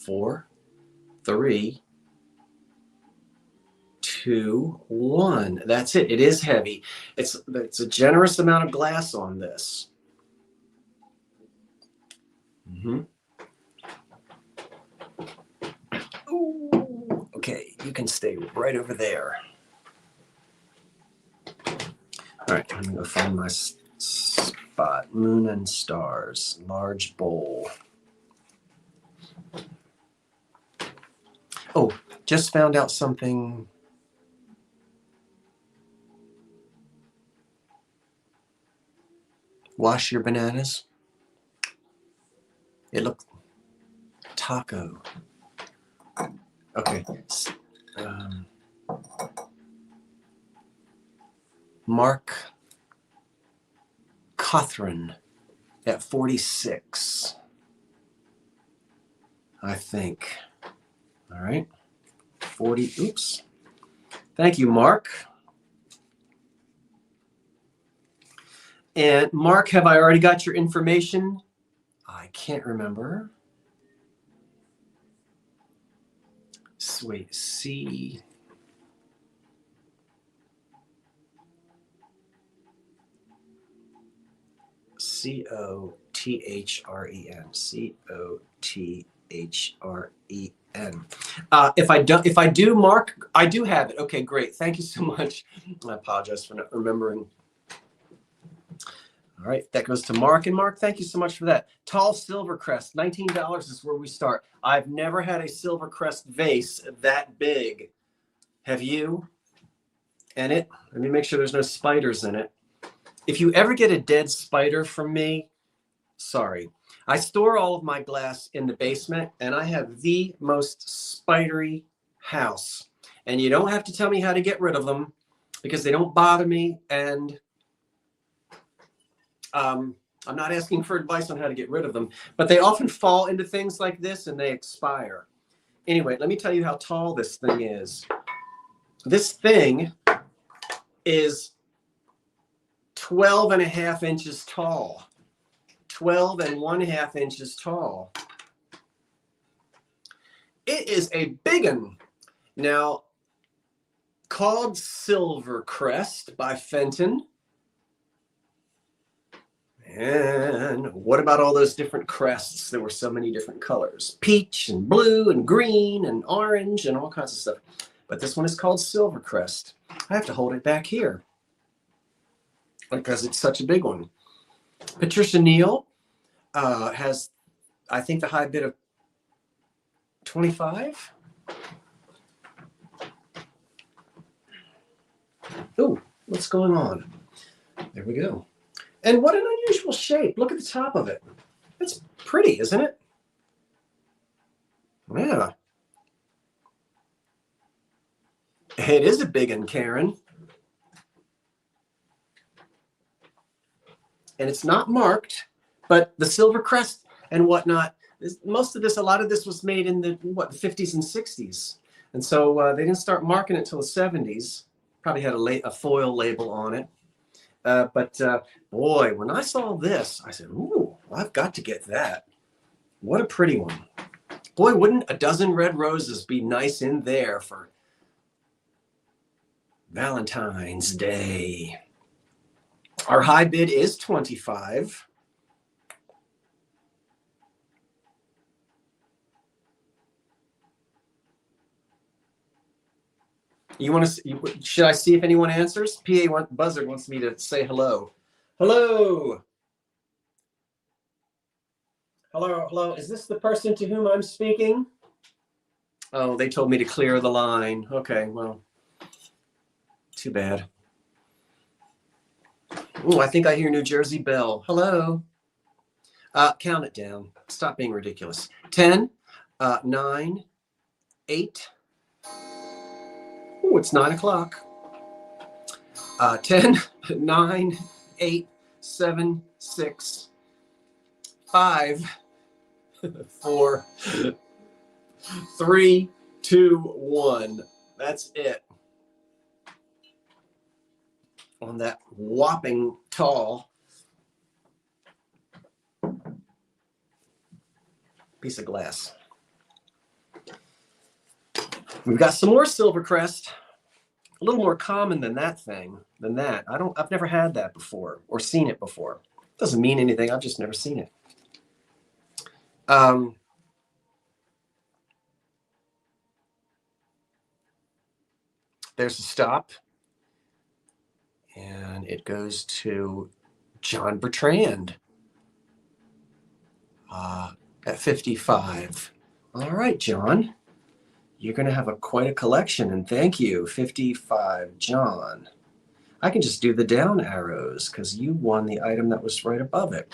4, 3, 2, 1. That's it. It is heavy. It's a generous amount of glass on this. Ooh, okay, you can stay right over there. All right, I'm gonna find my spot. Moon and stars, large bowl. Oh, just found out something. Wash your bananas. It looked taco. Okay. Mark Cothran at 46, I think. All right. 40. Oops. Thank you, Mark. And Mark, have I already got your information? I can't remember. Wait, C. C-O-T-H-R-E-N. C-O-T-H-R-E-N. If I do, Mark, I do have it. Okay, great. Thank you so much. I apologize for not remembering. All right, that goes to Mark. And Mark, thank you so much for that. Tall silver crest, $19 is where we start. I've never had a silver crest vase that big. Have you? And let me make sure there's no spiders in it. If you ever get a dead spider from me, sorry. I store all of my glass in the basement, and I have the most spidery house. And you don't have to tell me how to get rid of them because they don't bother me. And I'm not asking for advice on how to get rid of them, but they often fall into things like this and they expire. Anyway, let me tell you how tall this thing is. This thing is 12.5 inches tall. 12.5 inches tall. It is a big one. Now, called Silver Crest by Fenton. And what about all those different crests? There were so many different colors. Peach and blue and green and orange and all kinds of stuff. But this one is called Silver Crest. I have to hold it back here because it's such a big one. Patricia Neal has I think the high bid of 25. Ooh, what's going on? There we go. And what an unusual shape. Look at the top of it. It's pretty, isn't it? Yeah. It is a big one, Karen. And it's not marked, but the silver crest and whatnot, most of this, a lot of this was made in the, what, 50s and 60s. And so they didn't start marking it until the 70s. Probably had a foil label on it. But boy, when I saw this, I said, ooh, I've got to get that. What a pretty one. Boy, wouldn't a dozen red roses be nice in there for Valentine's Day? Our high bid is 25. You want to? Should I see if anyone answers? PA Buzzard wants me to say hello. Hello. Hello, hello. Is this the person to whom I'm speaking? Oh, they told me to clear the line. Okay, well, too bad. Oh, I think I hear New Jersey Bell. Hello. Count it down. Stop being ridiculous. 10, 9, 8. Oh, it's 9 o'clock. 10, 9, 8, 7, 6, 5, 4, 3, 2, 1. That's it. On that whopping tall piece of glass. We've got some more silver crest, a little more common than that thing, I've never had that before or seen it before. Doesn't mean anything. I've just never seen it. There's a stop. And it goes to John Bertrand at 55. All right, John. You're going to have quite a collection, and thank you, 55, John. I can just do the down arrows because you won the item that was right above it.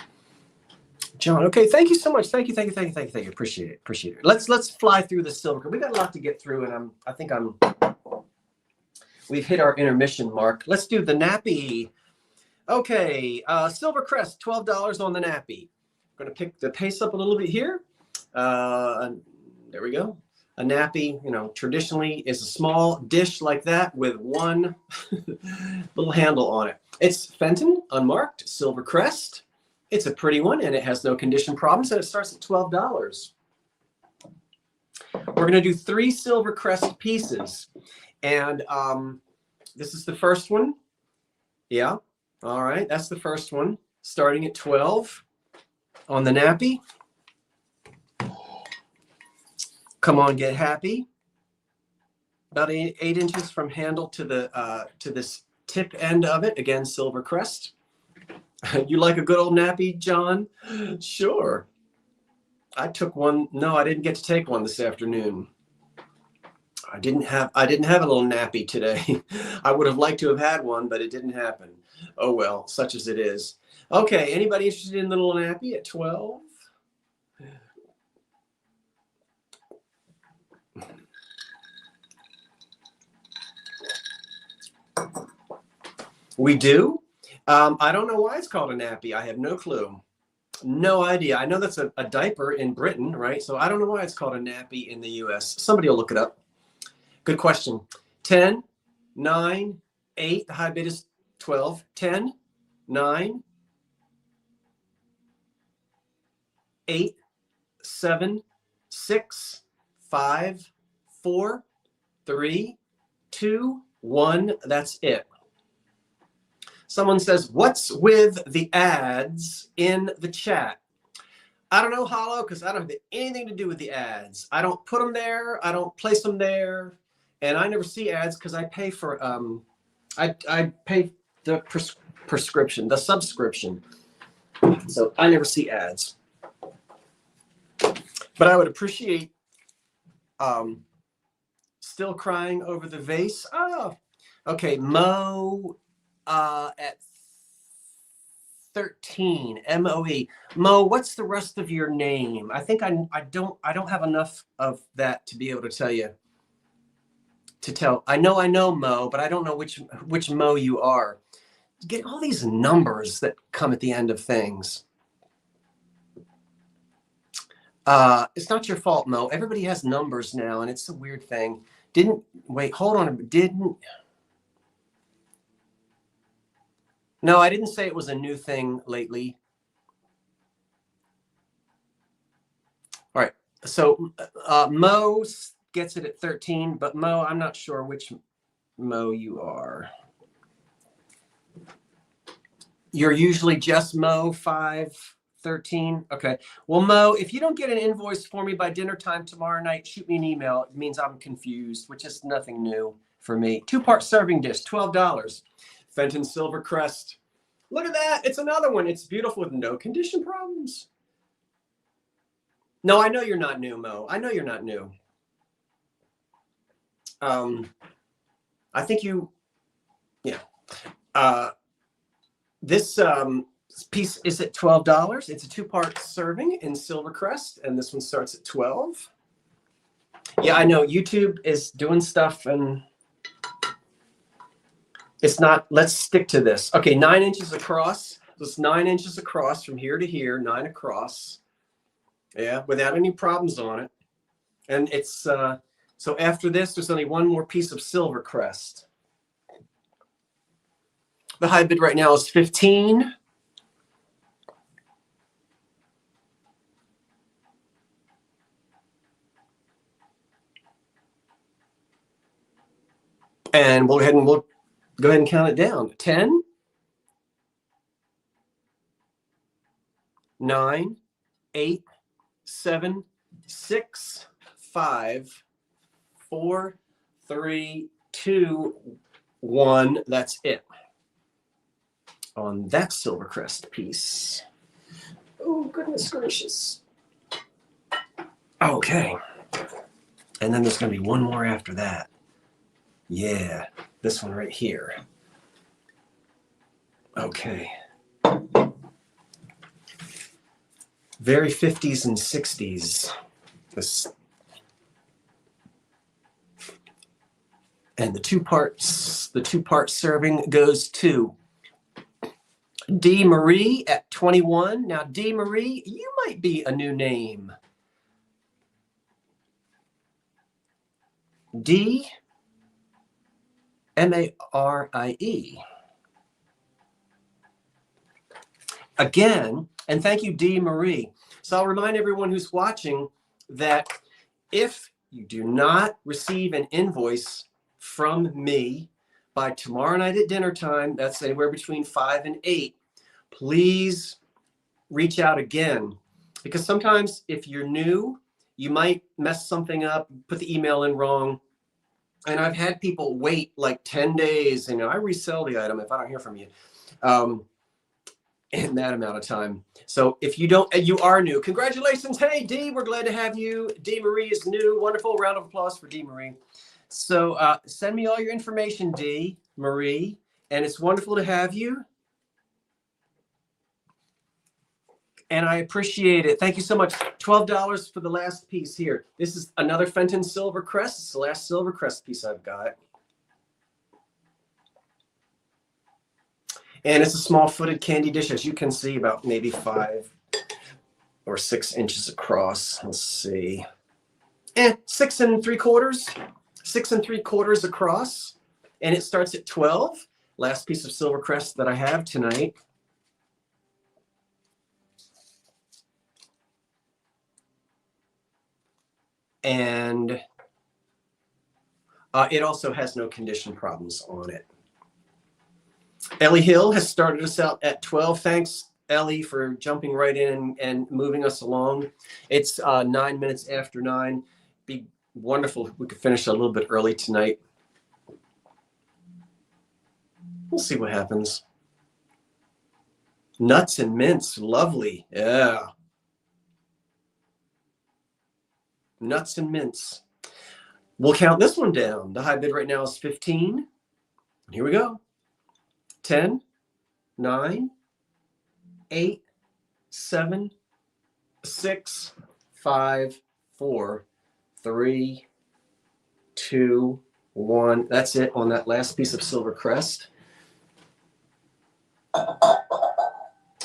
John, okay, thank you so much. Thank you. Appreciate it. Let's fly through the silver. We got a lot to get through, and we've hit our intermission mark. Let's do the nappy. Okay, silver crest, $12 on the nappy. I'm going to pick the pace up a little bit here. There we go. A nappy, traditionally is a small dish like that with one little handle on it. It's Fenton, unmarked, silver crest. It's a pretty one, and it has no condition problems, and it starts at $12. We're going to do 3 silver crest pieces. And this is the first one. Yeah. All right. That's the first one. Starting at 12 on the nappy. Come on, get happy. About 8 inches from handle to the to this tip end of it. Again, silver crest. You like a good old nappy, John? Sure. I took one. No, I didn't get to take one this afternoon. I didn't have a little nappy today. I would have liked to have had one, but it didn't happen. Oh well, such as it is. Okay, anybody interested in the little nappy at 12? We do? I don't know why it's called a nappy. I have no clue. No idea. I know that's a diaper in Britain, right? So I don't know why it's called a nappy in the US. Somebody will look it up. Good question. 10, 9, 8. The high bid is 12. 10, 9, 8, 7, 6, 5, 4, 3, 2, 1. That's it. Someone says, what's with the ads in the chat? I don't know, Hollow, because I don't have anything to do with the ads. I don't put them there. I don't place them there. And I never see ads because I pay for, I pay the prescription, the subscription. So I never see ads. But I would appreciate still crying over the vase. Oh, okay. Mo at 13, M-O-E. Mo, what's the rest of your name? I think I don't have enough of that to be able to tell you. I know Mo, but I don't know which Mo you are. You get all these numbers that come at the end of things. It's not your fault, Mo. Everybody has numbers now, and it's a weird thing. Hold on. No, I didn't say it was a new thing lately. All right. So Mo gets it at 13, but Mo, I'm not sure which Mo you are. You're usually just Mo 513. Okay. Well, Mo, if you don't get an invoice for me by dinner time tomorrow night, shoot me an email. It means I'm confused, which is nothing new for me. 2-part serving dish, $12. Fenton Silver Crest. Look at that. It's another one. It's beautiful with no condition problems. No, I know you're not new, Mo. I know you're not new. I think yeah. This piece is at $12. It's a 2-part serving in Silver Crest, and this one starts at 12. Yeah, I know YouTube is doing stuff, and it's not. Let's stick to this. Okay, 9 inches across. So it's 9 inches across from here to here, 9 across. Yeah, without any problems on it. And it's so after this, there's only one more piece of Silver Crest. The high bid right now is 15. And we'll go ahead and count it down. 10, 9, 8, 7, 6, 5, 4, 3, 2, 1. That's it on that Silver Crest piece. Oh, goodness gracious. Okay. And then there's going to be one more after that. Yeah, this one right here. Okay. Very 50s and 60s. And the two-part serving goes to D. Marie at 21. Now, D. Marie, you might be a new name. D. M-A-R-I-E. Again, and thank you, D. Marie. So I'll remind everyone who's watching that if you do not receive an invoice from me by tomorrow night at dinner time, that's anywhere between 5 and 8, please reach out again. Because sometimes if you're new, you might mess something up, put the email in wrong. And I've had people wait like 10 days, and I resell the item if I don't hear from you in that amount of time. So if you are new, congratulations. Hey, D, we're glad to have you. D. Marie is new. Wonderful. Round of applause for D. Marie. So send me all your information, D. Marie, and it's wonderful to have you. And I appreciate it. Thank you so much. $12 for the last piece here. This is another Fenton Silver Crest. It's the last Silver Crest piece I've got. And it's a small footed candy dish, as you can see, about maybe 5 or 6 inches across. Let's see. 6 3/4. 6 3/4 across. And it starts at 12. Last piece of Silver Crest that I have tonight. And it also has no condition problems on it. Ellie Hill has started us out at 12. Thanks, Ellie, for jumping right in and moving us along. It's 9 minutes after 9. Be wonderful if we could finish a little bit early tonight. We'll see what happens. Nuts and mints, lovely. Yeah. nuts and mints. We'll count this one down. The high bid right now is 15. Here we go. 10, 9, 8, 7, 6, 5, 4, 3, 2, 1. That's it on that last piece of silver Crest.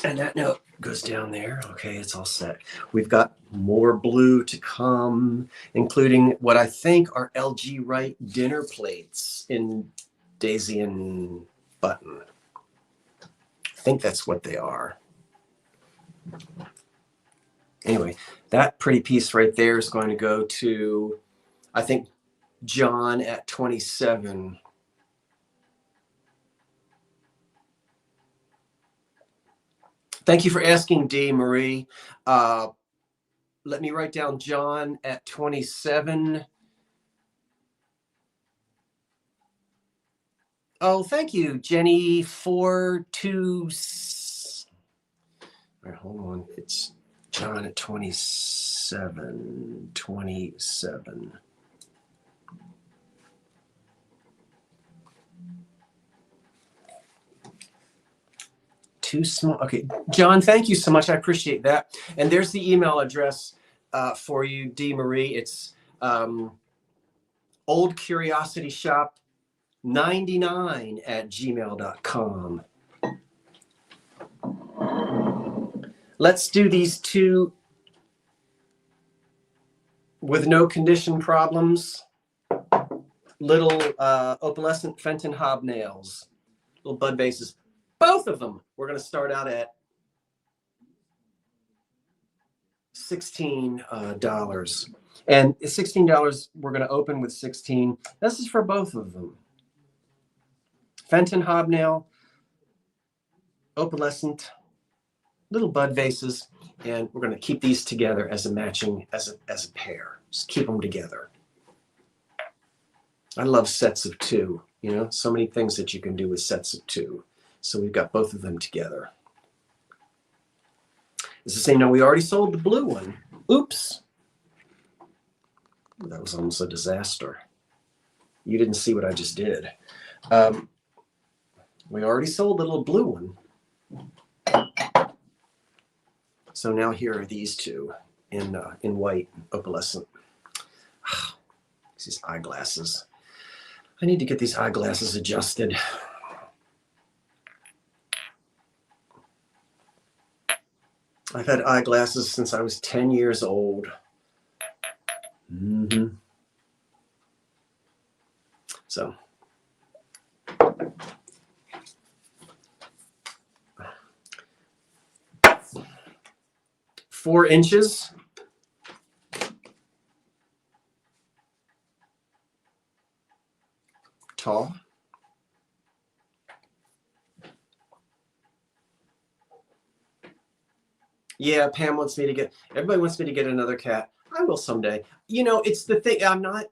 And that note goes down there. Okay, it's all set. We've got more blue to come, including what I think are LG Wright dinner plates in Daisy and Button. I think that's what they are. Anyway, that pretty piece right there is going to go to, I think, John at 27. Thank you for asking, D. Marie. Let me write down John at 27. Oh, thank you, Jenny. 42. All right, hold on. It's John at 27. 27. Too small. Okay, John, thank you so much. I appreciate that. And there's the email address for you, D. Marie. It's oldcuriosityshop99@gmail.com. Let's do these two with no condition problems. Little opalescent Fenton hobnails, little bud vases. Both of them, we're going to start out at $16. And $16, we're going to open with 16. This is for both of them. Fenton hobnail, opalescent, little bud vases, and we're going to keep these together as a matching, as a pair. Just keep them together. I love sets of two, you know, so many things that you can do with sets of two. So we've got both of them together. It's the same. Now, we already sold the blue one. Oops. That was almost a disaster. You didn't see what I just did. We already sold the little blue one. So now here are these two in white, opalescent. These eyeglasses. I need to get these eyeglasses adjusted. I've had eyeglasses since I was 10 years old. So. 4 inches. Tall. Yeah, Pam wants me to get, everybody wants me to get another cat. I will someday. You know, it's the thing, I'm not,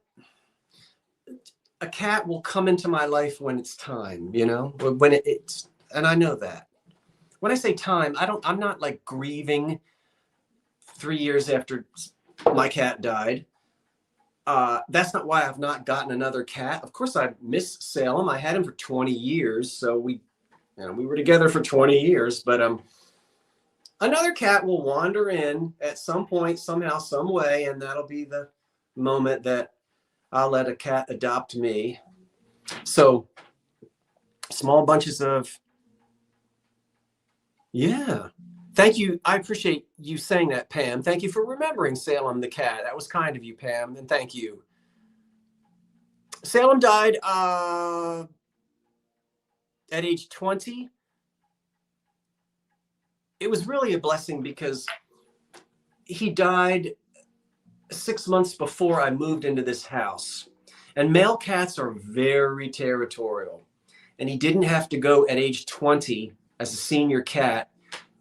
a cat will come into my life when it's time, you know, when it's, and I know that. When I say time, I'm not like grieving 3 years after my cat died. That's not why I've not gotten another cat. Of course, I miss Salem. I had him for 20 years. So we were together for 20 years, but, another cat will wander in at some point, somehow, some way, and that'll be the moment that I'll let a cat adopt me. So small bunches of, yeah. Thank you. I appreciate you saying that, Pam. Thank you for remembering Salem the cat. That was kind of you, Pam, and thank you. Salem died at age 20. It was really a blessing because he died 6 months before I moved into this house. And male cats are very territorial. And he didn't have to go at age 20 as a senior cat.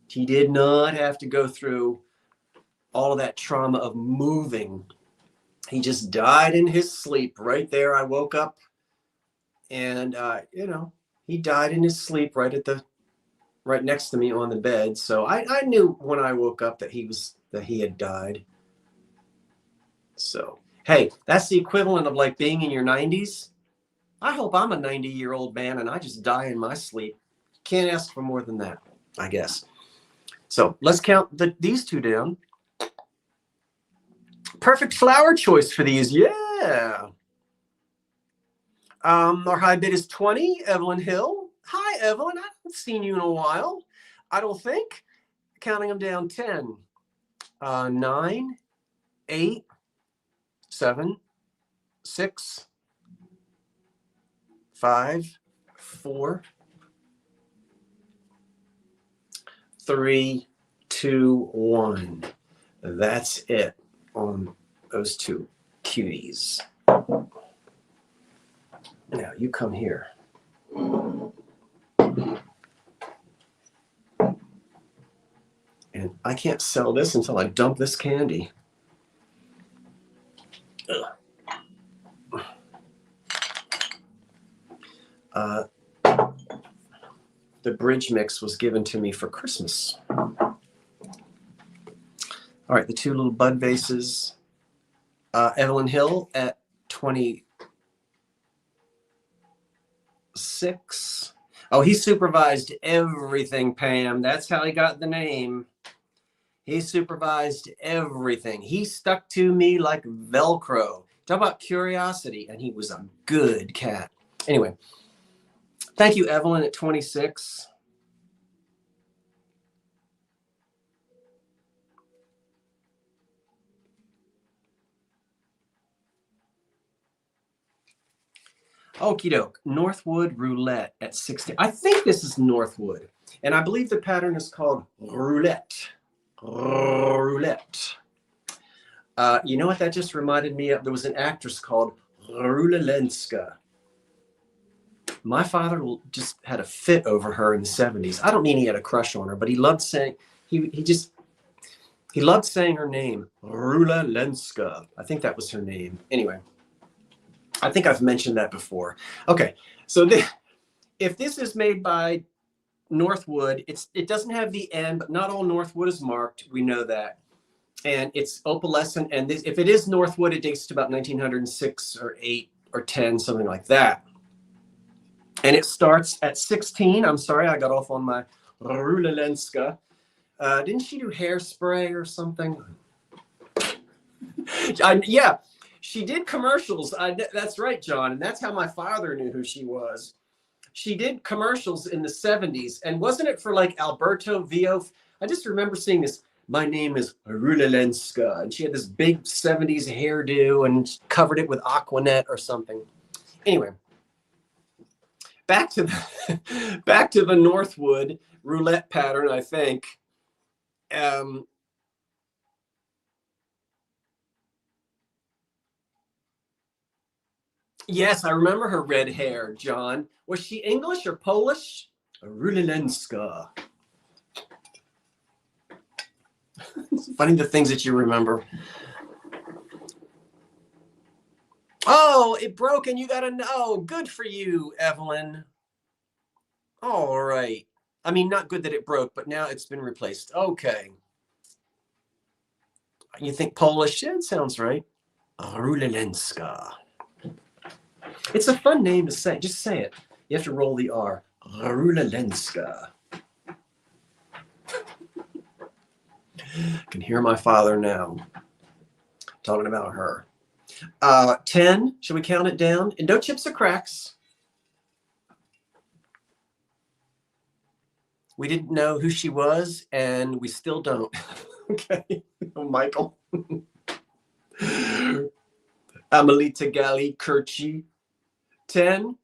He did not have to go through all of that trauma of moving. He just died in his sleep right there. I woke up and, he died in his sleep right next to me on the bed. So I knew when I woke up that he had died. So, hey, that's the equivalent of like being in your 90s. I hope I'm a 90-year-old man and I just die in my sleep. Can't ask for more than that, I guess. So let's count these two down. Perfect flower choice for these. Yeah. Our high bid is 20. Evelyn Hill. Hi, Evelyn. I haven't seen you in a while. I don't think. Counting them down. 10, 9, 8, 7, 6, 5, 4, 3, 2, 1. That's it on those two cuties. Now you come here. And I can't sell this until I dump this candy. The bridge mix was given to me for Christmas. All right, the two little bud vases. Evelyn Hill at 26. Oh, he supervised everything, Pam. That's how he got the name. He supervised everything. He stuck to me like Velcro. Talk about curiosity, and he was a good cat. Anyway, thank you, Evelyn, at 26. Okie doke. Northwood roulette at 60. I think this is Northwood, and I believe the pattern is called roulette. Roulette. You know what that just reminded me of? There was an actress called Rulelenska. My father just had a fit over her in the 70s. I don't mean he had a crush on her, but he loved saying he loved saying her name, Rulelenska. I think that was her name. Anyway, I think I've mentioned that before. Okay, so if this is made by Northwood, it doesn't have the N, but not all Northwood is marked. We know that. And it's opalescent. And if it is Northwood, it dates to about 1906 or 8 or 10, something like that. And it starts at 16. I'm sorry, I got off on my Rulelenska. Didn't she do hairspray or something? Yeah, she did commercials. That's right, John. And that's how my father knew who she was. She did commercials in the 70s. And wasn't it for like Alberto Vio? I just remember seeing this. My name is Rulelenska. And she had this big 70s hairdo and covered it with Aquanet or something. Anyway, back to the Northwood roulette pattern, I think. Yes, I remember her red hair, John. Was she English or Polish? Rulelenska. It's funny the things that you remember. Oh, it broke and you got to know. Good for you, Evelyn. All right. I mean, not good that it broke, but now it's been replaced. Okay. You think Polish? Yeah, it sounds right. Rulelenska. It's a fun name to say. Just say it. You have to roll the R. Rulelenska. I can hear my father now talking about her. 10. Should we count it down? And no chips or cracks. We didn't know who she was, and we still don't. Okay. Oh, Michael. Amelita Gali Kirchi. 10.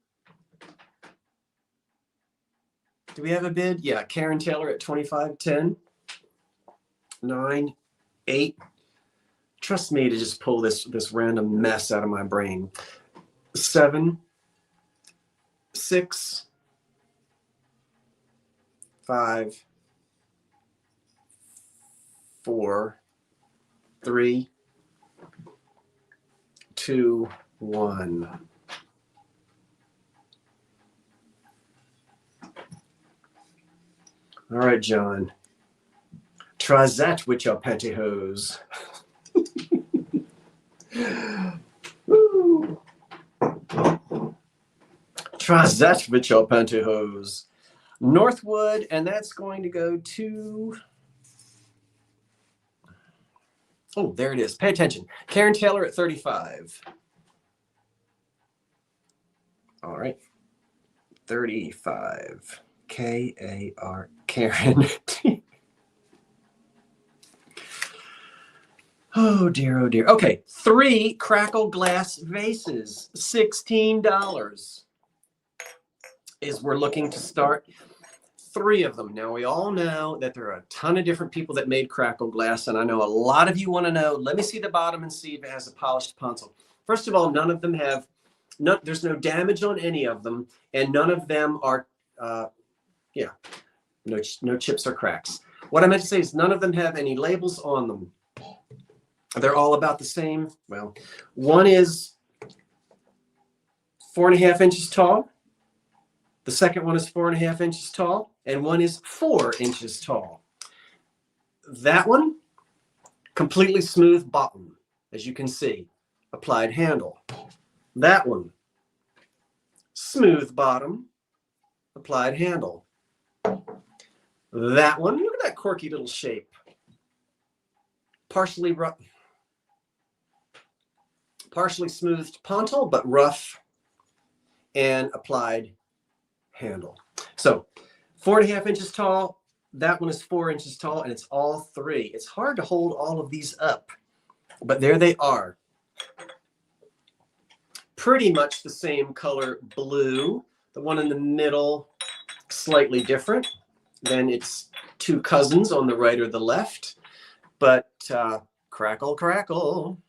Do we have a bid? Yeah, Karen Taylor at 25. 10. 9. 8. Trust me to just pull this random mess out of my brain. 7. 6. 5. 4. 3. 2. 1. All right, John. Try that with your pantyhose. Woo. Transatvichal pantyhose. Northwood, and that's going to go to... Oh, there it is. Pay attention. Karen Taylor at 35. All right. 35. K-A-R. Karen. Oh, dear, oh, dear. Okay. 3 crackle glass vases. $16 is we're looking to start. 3 of them. Now, we all know that there are a ton of different people that made crackle glass, and I know a lot of you want to know. Let me see the bottom and see if it has a polished console. First of all, none of them have, there's no damage on any of them, and none of them are, no chips or cracks. What I meant to say is none of them have any labels on them. They're all about the same. Well, one is 4.5 inches tall. The second one is 4.5 inches tall, and one is 4 inches tall. That one, completely smooth bottom, as you can see, applied handle. That one, smooth bottom, applied handle. That one, look at that quirky little shape. Partially smoothed pontil, but rough and applied handle. So 4.5 inches tall. That one is 4 inches tall, and it's all 3. It's hard to hold all of these up, but there they are. Pretty much the same color blue. The one in the middle, slightly different. Then it's 2 cousins on the right or the left, but crackle, crackle.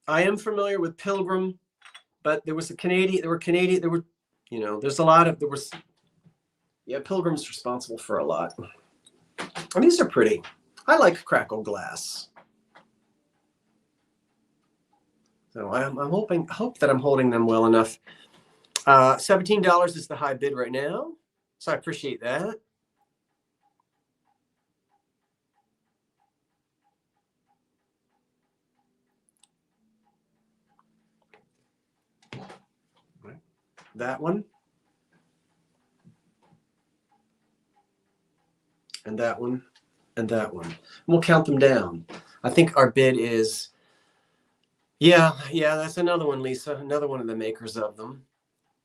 I am familiar with Pilgrim, but there's a lot of, Pilgrim's responsible for a lot. And these are pretty. I like crackle glass. So I hope that I'm holding them well enough. $17 is the high bid right now. So I appreciate that. That one. And that one. And that one. And we'll count them down. I think our bid is, yeah, that's another one, Lisa. Another one of the makers of them.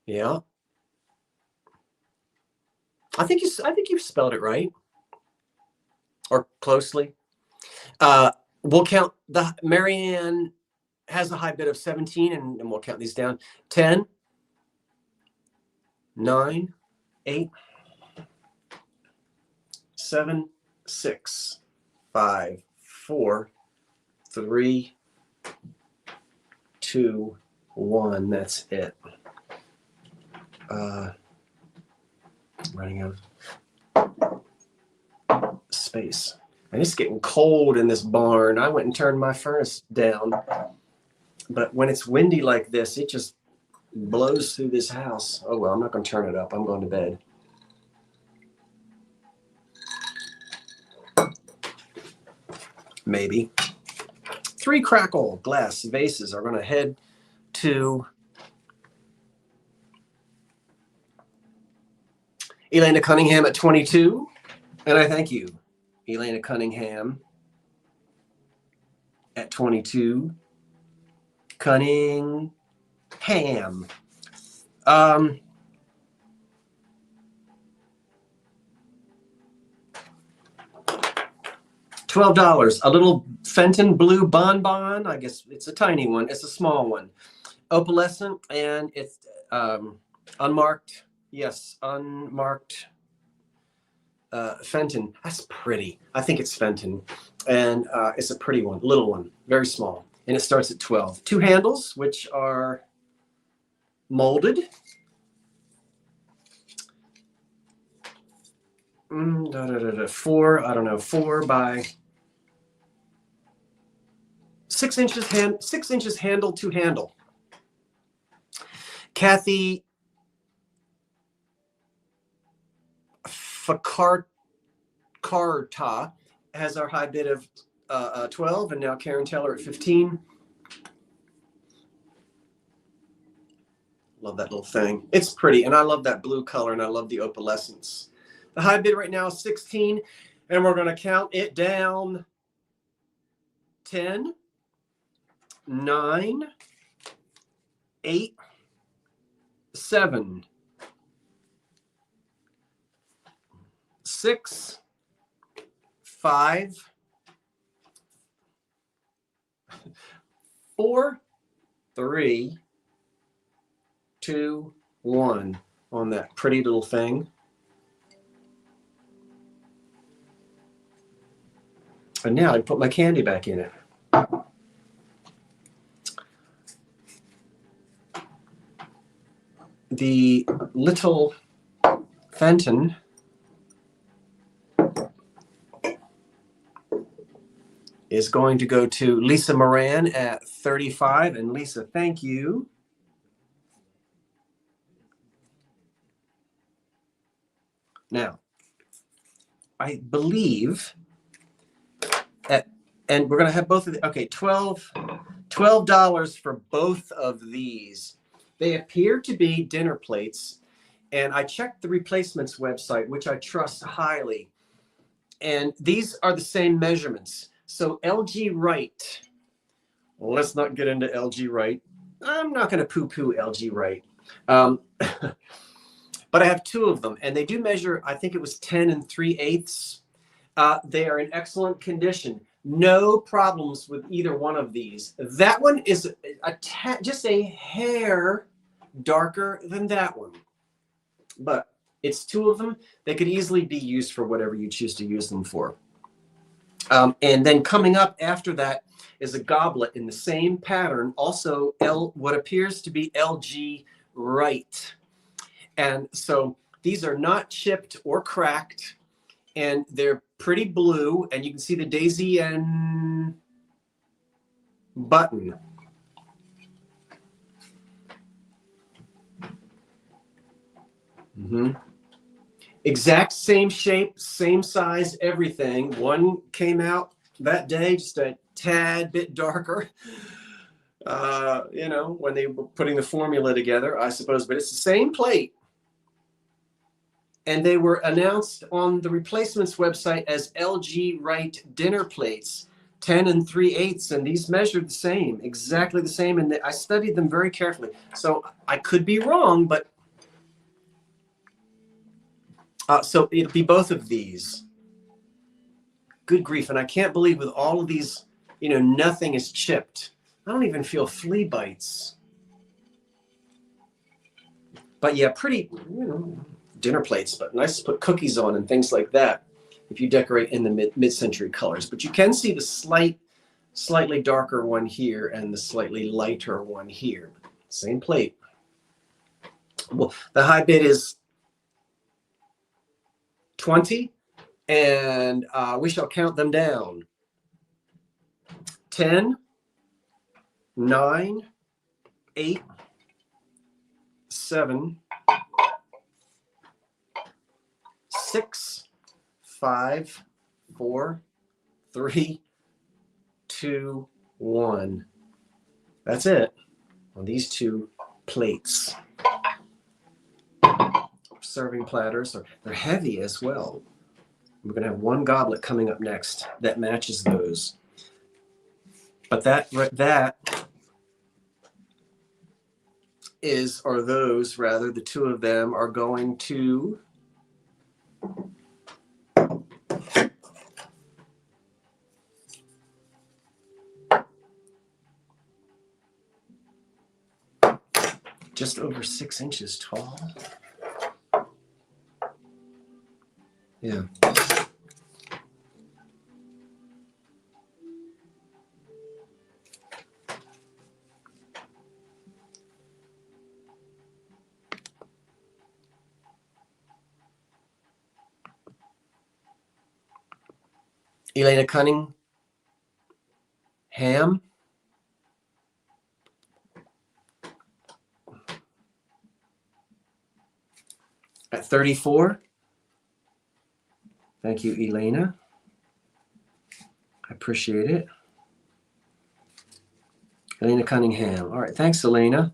Yeah. I think you've spelled it right. Or closely. We'll count the Marianne has a high bid of 17, and we'll count these down. 10, 9, 8, 7, 6, 5, 4, 3, 2, 1. That's it. Running out of space. And it's getting cold in this barn. I went and turned my furnace down. But when it's windy like this, it just blows through this house. Oh, well, I'm not going to turn it up. I'm going to bed. Maybe. 3 crackle glass vases are going to head to Elena Cunningham at 22. And I thank you, Elena Cunningham at 22. Cunningham. $12. A little Fenton blue bonbon. I guess it's a tiny one. It's a small one. Opalescent, and it's unmarked. Yes, unmarked Fenton. That's pretty. I think it's Fenton. And it's a pretty one, little one, very small. And it starts at 12. 2 handles, which are molded. 4 by 6 inches 6 inches handle to handle. Kathy Carta has our high bid of 12, and now Karen Teller at 15. Love that little thing. It's pretty, and I love that blue color, and I love the opalescence. The high bid right now is 16, and we're going to count it down. 10, 9, 8, 7, 6, 5, 4, 3, 2, 1 on that pretty little thing. And now I put my candy back in it. The little Fenton is going to go to Lisa Moran at 35. And Lisa, thank you. Now, I believe and we're going to have both of the, okay, $12 for both of these. They appear to be dinner plates, and I checked the replacements website, which I trust highly, and these are the same measurements. So LG Wright, well, let's not get into LG Wright. I'm not going to poo-poo LG Wright. But I have two of them, and they do measure, I think it was 10 3/8. They are in excellent condition. No problems with either one of these. That one is just a hair darker than that one. But it's two of them. They could easily be used for whatever you choose to use them for. And then coming up after that is a goblet in the same pattern, also what appears to be LG Wright. And so these are not chipped or cracked, and they're pretty blue, and you can see the daisy and button. Exact same shape, same size, everything. One came out that day just a tad bit darker, you know, when they were putting the formula together, I suppose, but it's the same plate. And they were announced on the replacements website as LG Wright dinner plates, 10 3/8, and these measured the same, exactly the same. And I studied them very carefully. So I could be wrong, but so it'll be both of these. Good grief. And I can't believe with all of these, you know, nothing is chipped. I don't even feel flea bites. But yeah, pretty, you know, dinner plates, but nice to put cookies on and things like that if you decorate in the mid-century colors. But you can see the slightly darker one here and the slightly lighter one here. Same plate. Well, the high bid is 20, and we shall count them down. 10, 9, 8, 7, 6, 5, 4, 3, 2, 1. That's it on these two plates. Serving platters, they're heavy as well. We're going to have one goblet coming up next that matches those. But those the two of them are going to just over 6 inches tall. Yeah. Elena Cunningham at 34. Thank you, Elena. I appreciate it. Elena Cunningham. All right, thanks, Elena.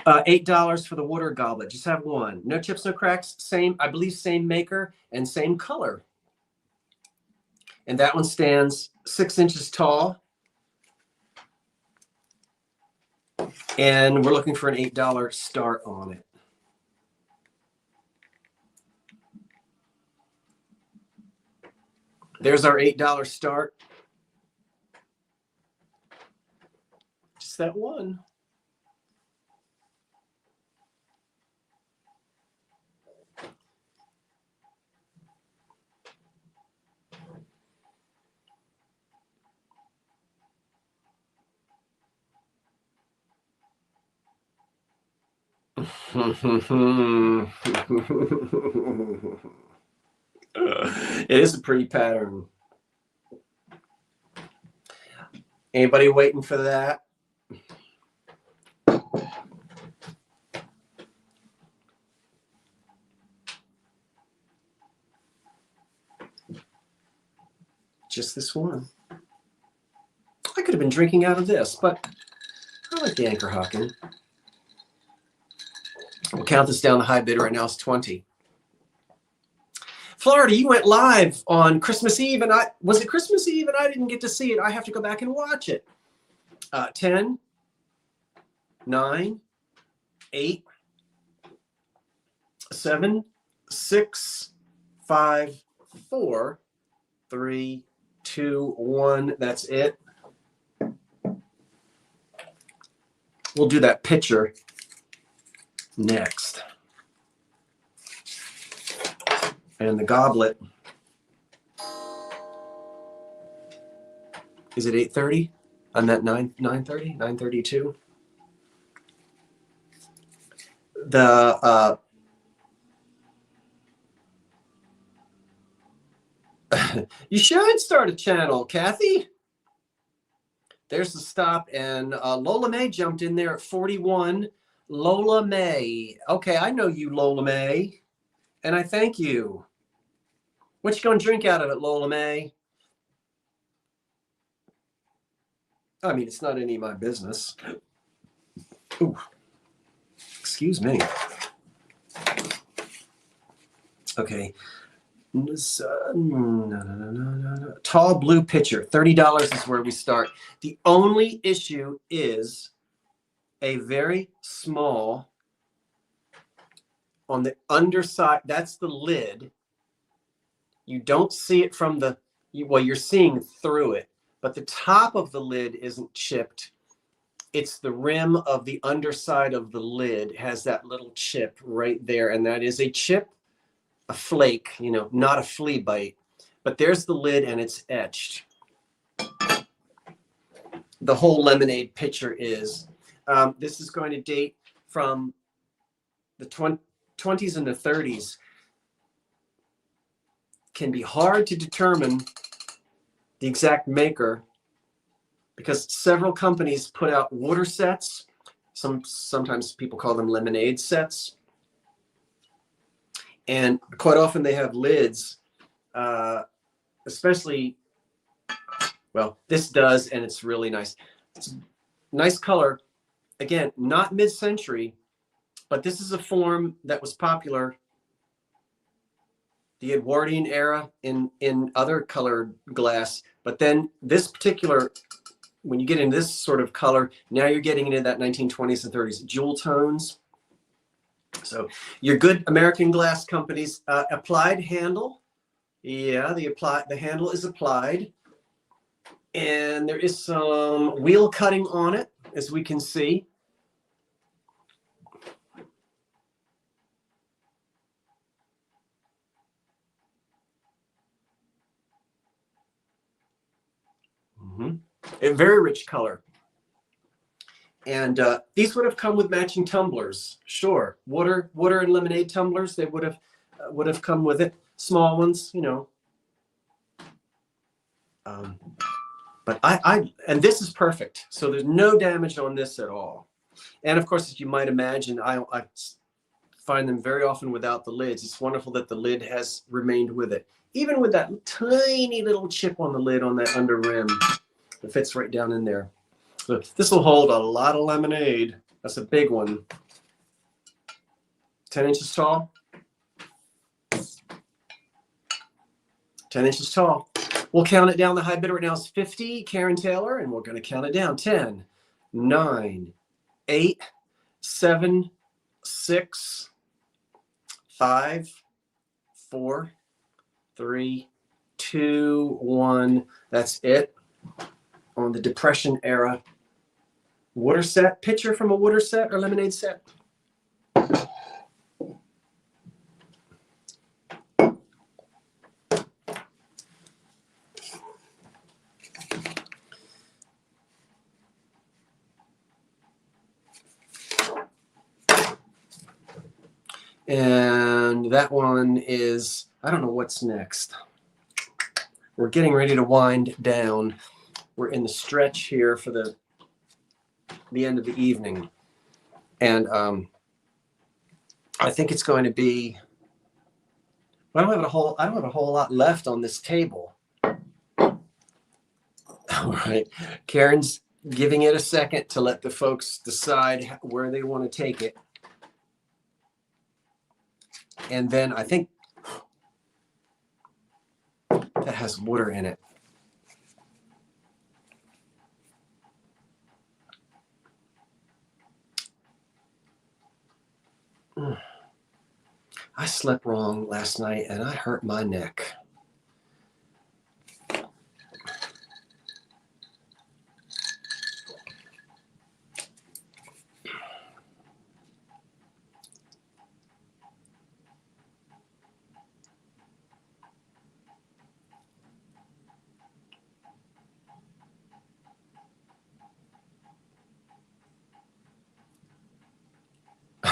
$8 for the water goblet. Just have one. No chips, no cracks. Same, I believe, same maker and same color. And that one stands 6 inches tall. And we're looking for an $8 start on it. There's our $8 start. Just that one. It is a pretty pattern. Anybody waiting for that? Just this one. I could have been drinking out of this, but I like the Anchor Hocking. We'll count this down. The high bid right now is 20. Florida, you went live on Christmas Eve, and was it Christmas Eve, and I didn't get to see it. I have to go back and watch it. 10, 9, 8, 7, 6, 5, 4, 3, 2, 1. That's it. We'll do that picture next. And the goblet. Is it 8:30? I'm at 9:30, 9:32. The you should start a channel, Kathy. There's the stop, and Lola May jumped in there at 41. Lola May. Okay, I know you, Lola May, and I thank you. What you gonna drink out of it, Lola May? I mean, it's not any of my business. Ooh. Excuse me. Okay. No. Tall blue pitcher. $30 is where we start. The only issue is a very small on the underside. That's the lid. You don't see it from the, well, you're seeing through it, but the top of the lid isn't chipped. It's the rim of the underside of the lid has that little chip right there. And that is a chip, a flake, you know, not a flea bite, but there's the lid and it's etched. The whole lemonade pitcher is. This is going to date from the 20s and the 30s. Can be hard to determine the exact maker because several companies put out water sets. Sometimes people call them lemonade sets. And quite often they have lids, especially, well, this does, and it's really nice. It's a nice color. Again, not mid-century, but this is a form that was popular the Edwardian era in other colored glass. But then this particular, when you get into this sort of color, now you're getting into that 1920s and 30s jewel tones. So your good American glass companies, applied handle. Yeah, the handle is applied. And there is some wheel cutting on it, as we can see. A very rich color. And these would have come with matching tumblers. Sure, water and lemonade tumblers. They would have come with it. Small ones, you know. But and this is perfect. So there's no damage on this at all. And of course, as you might imagine, I find them very often without the lids. It's wonderful that the lid has remained with it. Even with that tiny little chip on the lid on that under rim, it fits right down in there. So this will hold a lot of lemonade. That's a big one. 10 inches tall. 10 inches tall. We'll count it down. The high bidder right now is 50, Karen Taylor, and we're going to count it down. 10, 9, 8, 7, 6, 5, 4, 3, 2, 1. That's it on the Depression era water set. Picture from a water set or lemonade set. And that one is, I don't know what's next. We're getting ready to wind down. We're in the stretch here for the end of the evening. And I think it's going to be, I don't have a whole lot left on this table. All right. Karen's giving it a second to let the folks decide where they want to take it. And then I think that has water in it. I slept wrong last night and I hurt my neck.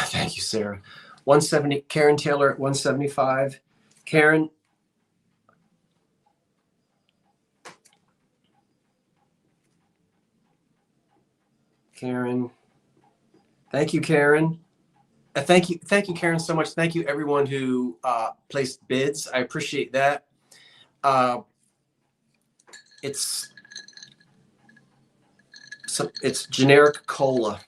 Thank you, Sarah. 170, Karen Taylor at 175. Karen. Thank you, Karen. Thank you, Karen, so much. Thank you, everyone who placed bids. I appreciate that. It's generic cola.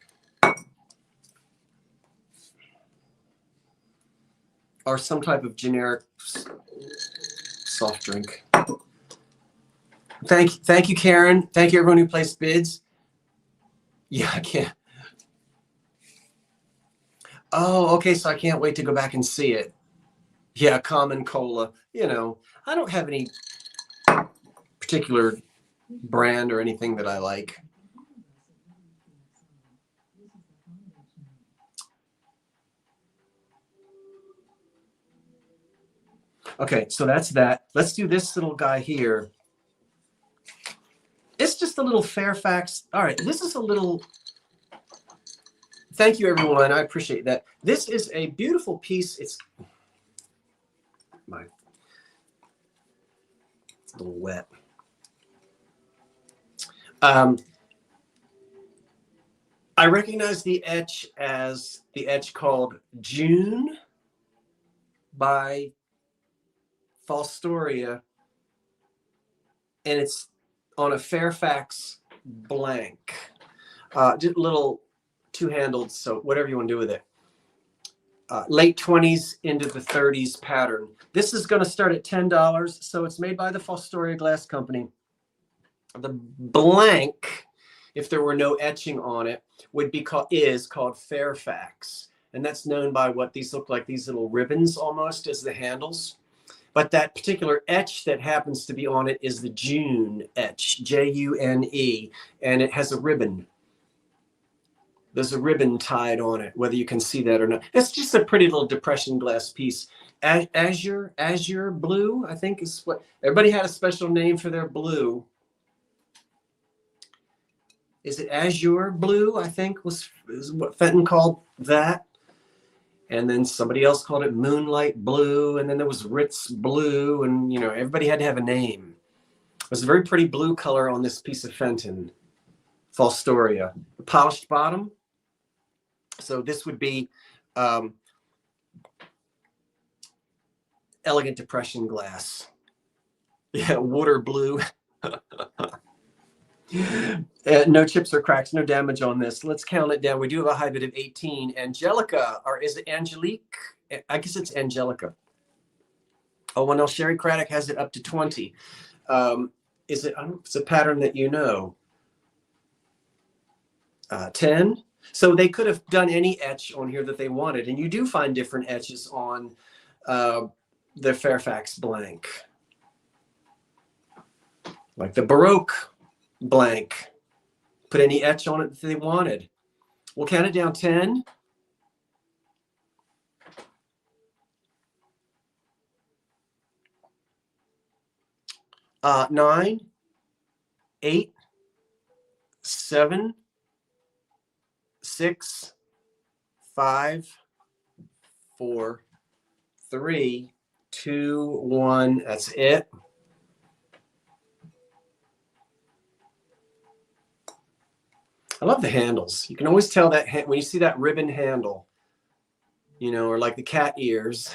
Or some type of generic soft drink. Thank you, Karen. Thank you, everyone who placed bids. Yeah, I can't. Oh, okay, so I can't wait to go back and see it. Yeah, common cola. You know, I don't have any particular brand or anything that I like. Okay, so that's that. Let's do this little guy here. It's just a little Fairfax. All right, this is a little... Thank you, everyone. I appreciate that. This is a beautiful piece. It's a little wet. I recognize the etch as the etch called June by Fostoria, and it's on a Fairfax blank. Just a little two-handled, so whatever you want to do with it. Late 20s into the 30s pattern. This is going to start at $10, so it's made by the Fostoria Glass Company. The blank, if there were no etching on it, is called Fairfax, and that's known by what these look like, these little ribbons almost as the handles. But that particular etch that happens to be on it is the June etch, June, and it has a ribbon. There's a ribbon tied on it, whether you can see that or not. It's just a pretty little depression glass piece. Azure blue, I think is what everybody had a special name for their blue. Is it azure blue? I think is what Fenton called that. And then somebody else called it moonlight blue. And then there was Ritz blue. And, you know, everybody had to have a name. It was a very pretty blue color on this piece of Fenton, Fostoria. The polished bottom. So this would be elegant depression glass. Yeah, water blue. No chips or cracks, no damage on this. Let's count it down. We do have a high bid of 18. Angelica, or is it Angelique? I guess it's Angelica. Oh, well, no, Sherry Craddock has it up to 20. Is it? I don't know if it's a pattern that you know. 10. So they could have done any etch on here that they wanted, and you do find different etches on the Fairfax blank, like the Baroque blank. Put any etch on it that they wanted. We'll count it down. 10. 9, 8, 7, 6, 5, 4, 3, 2, 1. That's it. I love the handles. You can always tell that when you see that ribbon handle, you know, or like the cat ears.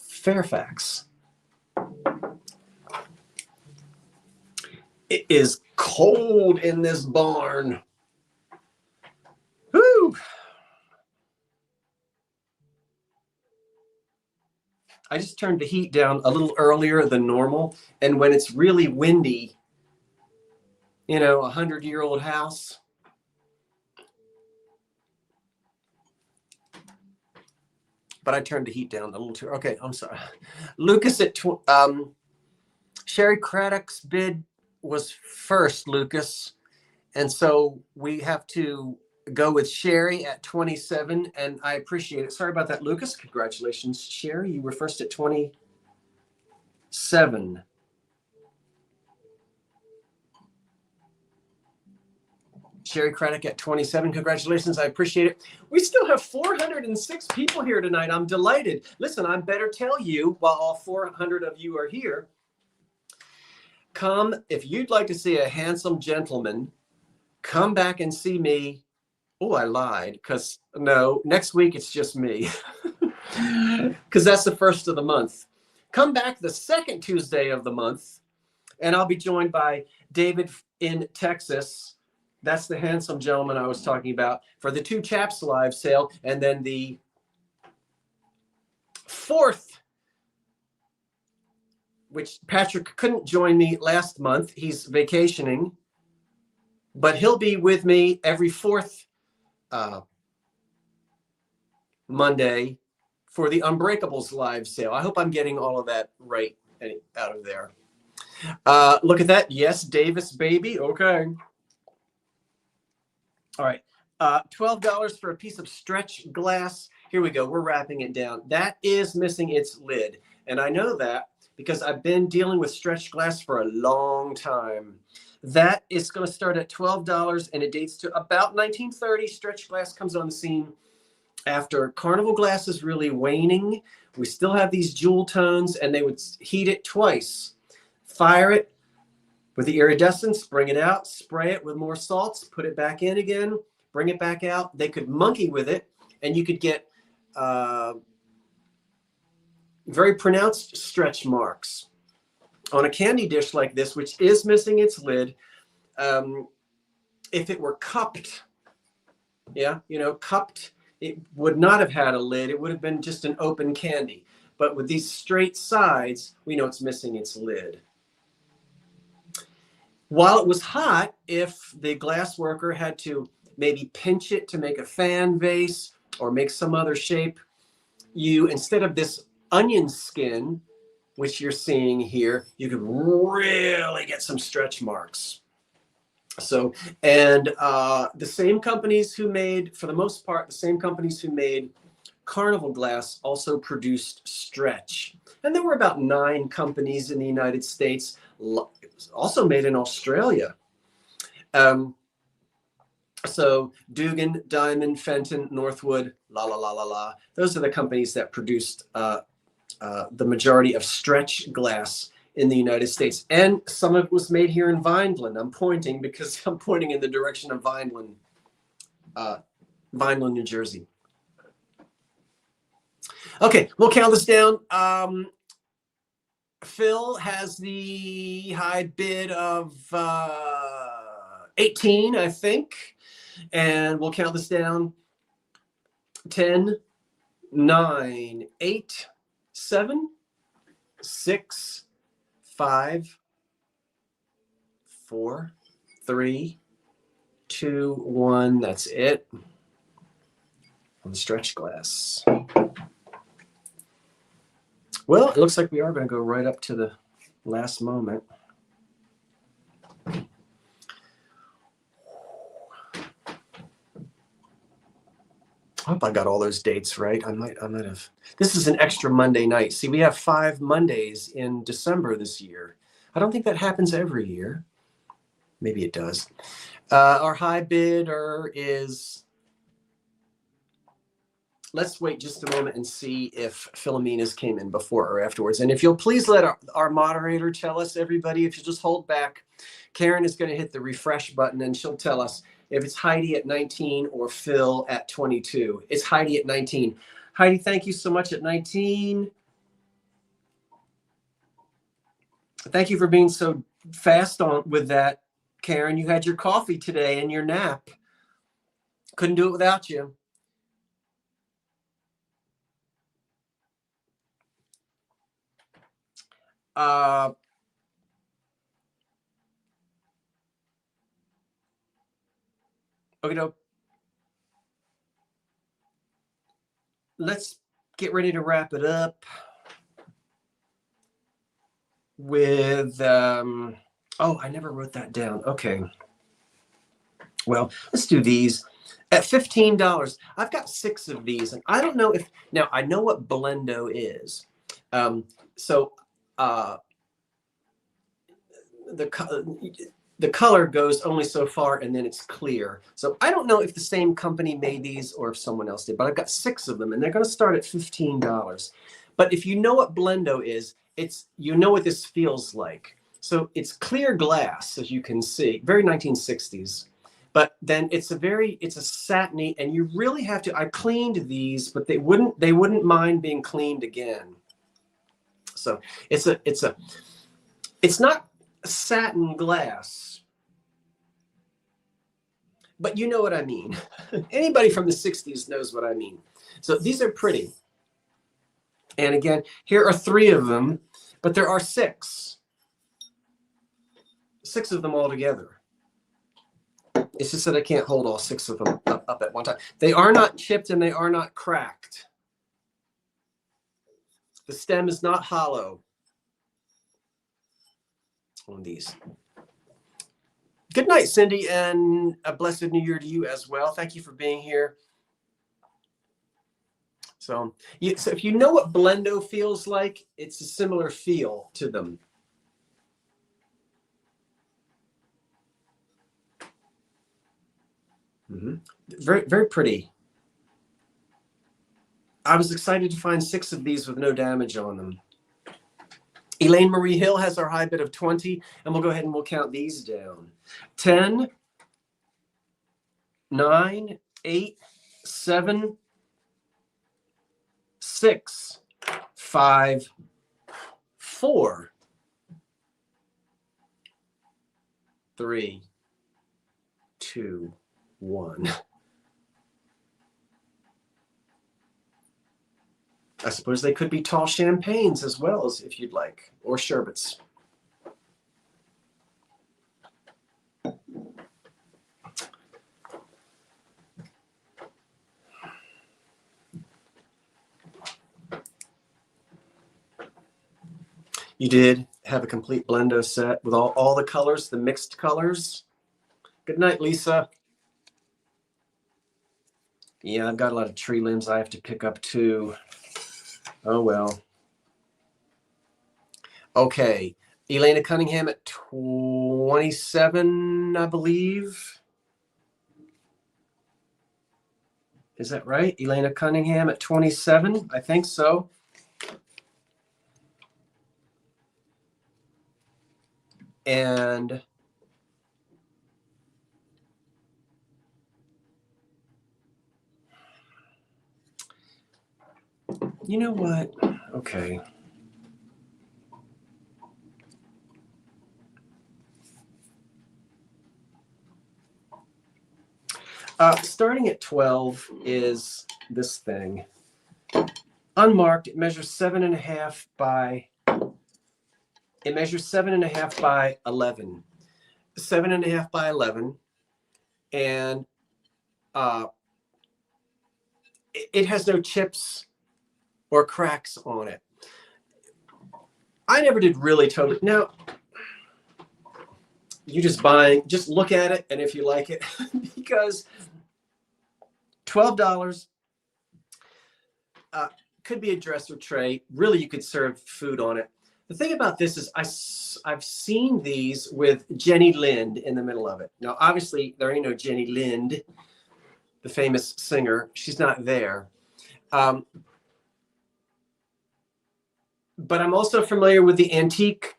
Fairfax. It is cold in this barn. Woo! I just turned the heat down a little earlier than normal, and when it's really windy, you know, 100-year-old house. But I turned the heat down a little too. Okay, I'm sorry. Lucas at Sherry Craddock's bid was first, Lucas, and so we have to go with Sherry at 27, and I appreciate it. Sorry about that, Lucas. Congratulations, Sherry. You were first at 27. Sherry Craddock at 27. Congratulations. I appreciate it. We still have 406 people here tonight. I'm delighted. Listen, I better tell you, while all 400 of you are here, come, if you'd like to see a handsome gentleman, come back and see me. Oh, I lied, because no, next week it's just me, because that's the first of the month. Come back the second Tuesday of the month, and I'll be joined by David in Texas. That's the handsome gentleman I was talking about for the 2 Chaps live sale. And then the 4th, which Patrick couldn't join me last month. He's vacationing, but he'll be with me every 4th Monday for the Unbreakables live sale. I hope I'm getting all of that right out of there. Look at that. Yes, Davis, baby. Okay. All right, $12 for a piece of stretch glass. Here we go. We're wrapping it down. That is missing its lid. And I know that because I've been dealing with stretch glass for a long time. That is going to start at $12, and it dates to about 1930. Stretch glass comes on the scene after Carnival glass is really waning. We still have these jewel tones, and they would heat it twice. Fire it with the iridescence, bring it out, spray it with more salts, put it back in again, bring it back out. They could monkey with it, and you could get very pronounced stretch marks. On a candy dish like this, which is missing its lid, if it were cupped, yeah, you know, cupped, it would not have had a lid. It would have been just an open candy. But with these straight sides, we know it's missing its lid. While it was hot, if the glass worker had to maybe pinch it to make a fan vase or make some other shape, you, instead of this onion skin, which you're seeing here, you could really get some stretch marks. So, and the same companies who made, for the most part, the same companies who made Carnival glass also produced stretch. And there were about 9 companies in the United States. It was also made in Australia. So Dugan, Diamond, Fenton, Northwood, those are the companies that produced the majority of stretch glass in the United States. And some of it was made here in Vineland. I'm pointing because I'm pointing in the direction of Vineland, New Jersey. Okay, we'll count this down. Phil has the high bid of 18, I think. And we'll count this down. 10, 9, 8, 7, 6, 5, 4, 3, 2, 1. That's it. On the stretch glass. Well, it looks like we are going to go right up to the last moment. I hope I got all those dates right. I might have. This is an extra Monday night. See, we have 5 Mondays in December this year. I don't think that happens every year. Maybe it does. Our high bidder is, let's wait just a moment and see if Philomena's came in before or afterwards. And if you'll please let our moderator tell us, everybody, if you just hold back, Karen is going to hit the refresh button and she'll tell us if it's Heidi at 19 or Phil at 22. It's Heidi at 19. Heidi, thank you so much at 19. Thank you for being so fast on with that, Karen. You had your coffee today and your nap. Couldn't do it without you. Okay, let's get ready to wrap it up with, oh, I never wrote that down. Okay. Well, let's do these at $15. I've got 6 of these, and I don't know if, now I know what Blendo is. So the color goes only so far and then it's clear. So I don't know if the same company made these or if someone else did, but I've got 6 of them and they're going to start at $15. But if you know what Blendo is, you know what this feels like. So it's clear glass, as you can see, very 1960s. But then it's a satiny, and you really have to, I cleaned these, but they wouldn't mind being cleaned again. So it's not satin glass, but you know what I mean. Anybody from the 60s knows what I mean. So these are pretty. And again, here are 3 of them, but there are 6. 6 of them all together. It's just that I can't hold all 6 of them up at one time. They are not chipped and they are not cracked. The stem is not hollow on these. Good night, Cindy, and a blessed New Year to you as well. Thank you for being here. So if you know what Blendo feels like, it's a similar feel to them. Very, very pretty. I was excited to find 6 of these with no damage on them. Elaine Marie Hill has our high bid of 20, and we'll go ahead and we'll count these down. 10, 9, 8, 7, 6, 5, 4, 3, 2, 1. I suppose they could be tall champagnes as well, as if you'd like, or sherbets. You did have a complete Blendo set with all the colors, the mixed colors. Good night, Lisa. Yeah, I've got a lot of tree limbs I have to pick up too. Oh, well. Okay. Elena Cunningham at 27, I believe. Is that right? Elena Cunningham at 27? I think so. And You know what? Okay. Starting at 12 is this thing. Unmarked, it measures 7.5 by 11. 7.5 by 11. And it has no chips or cracks on it. I never did really totally. Now, you just look at it, and if you like it, because $12 could be a dresser tray. Really, you could serve food on it. The thing about this is I've seen these with Jenny Lind in the middle of it. Now, obviously, there ain't no Jenny Lind, the famous singer. She's not there. But I'm also familiar with the antique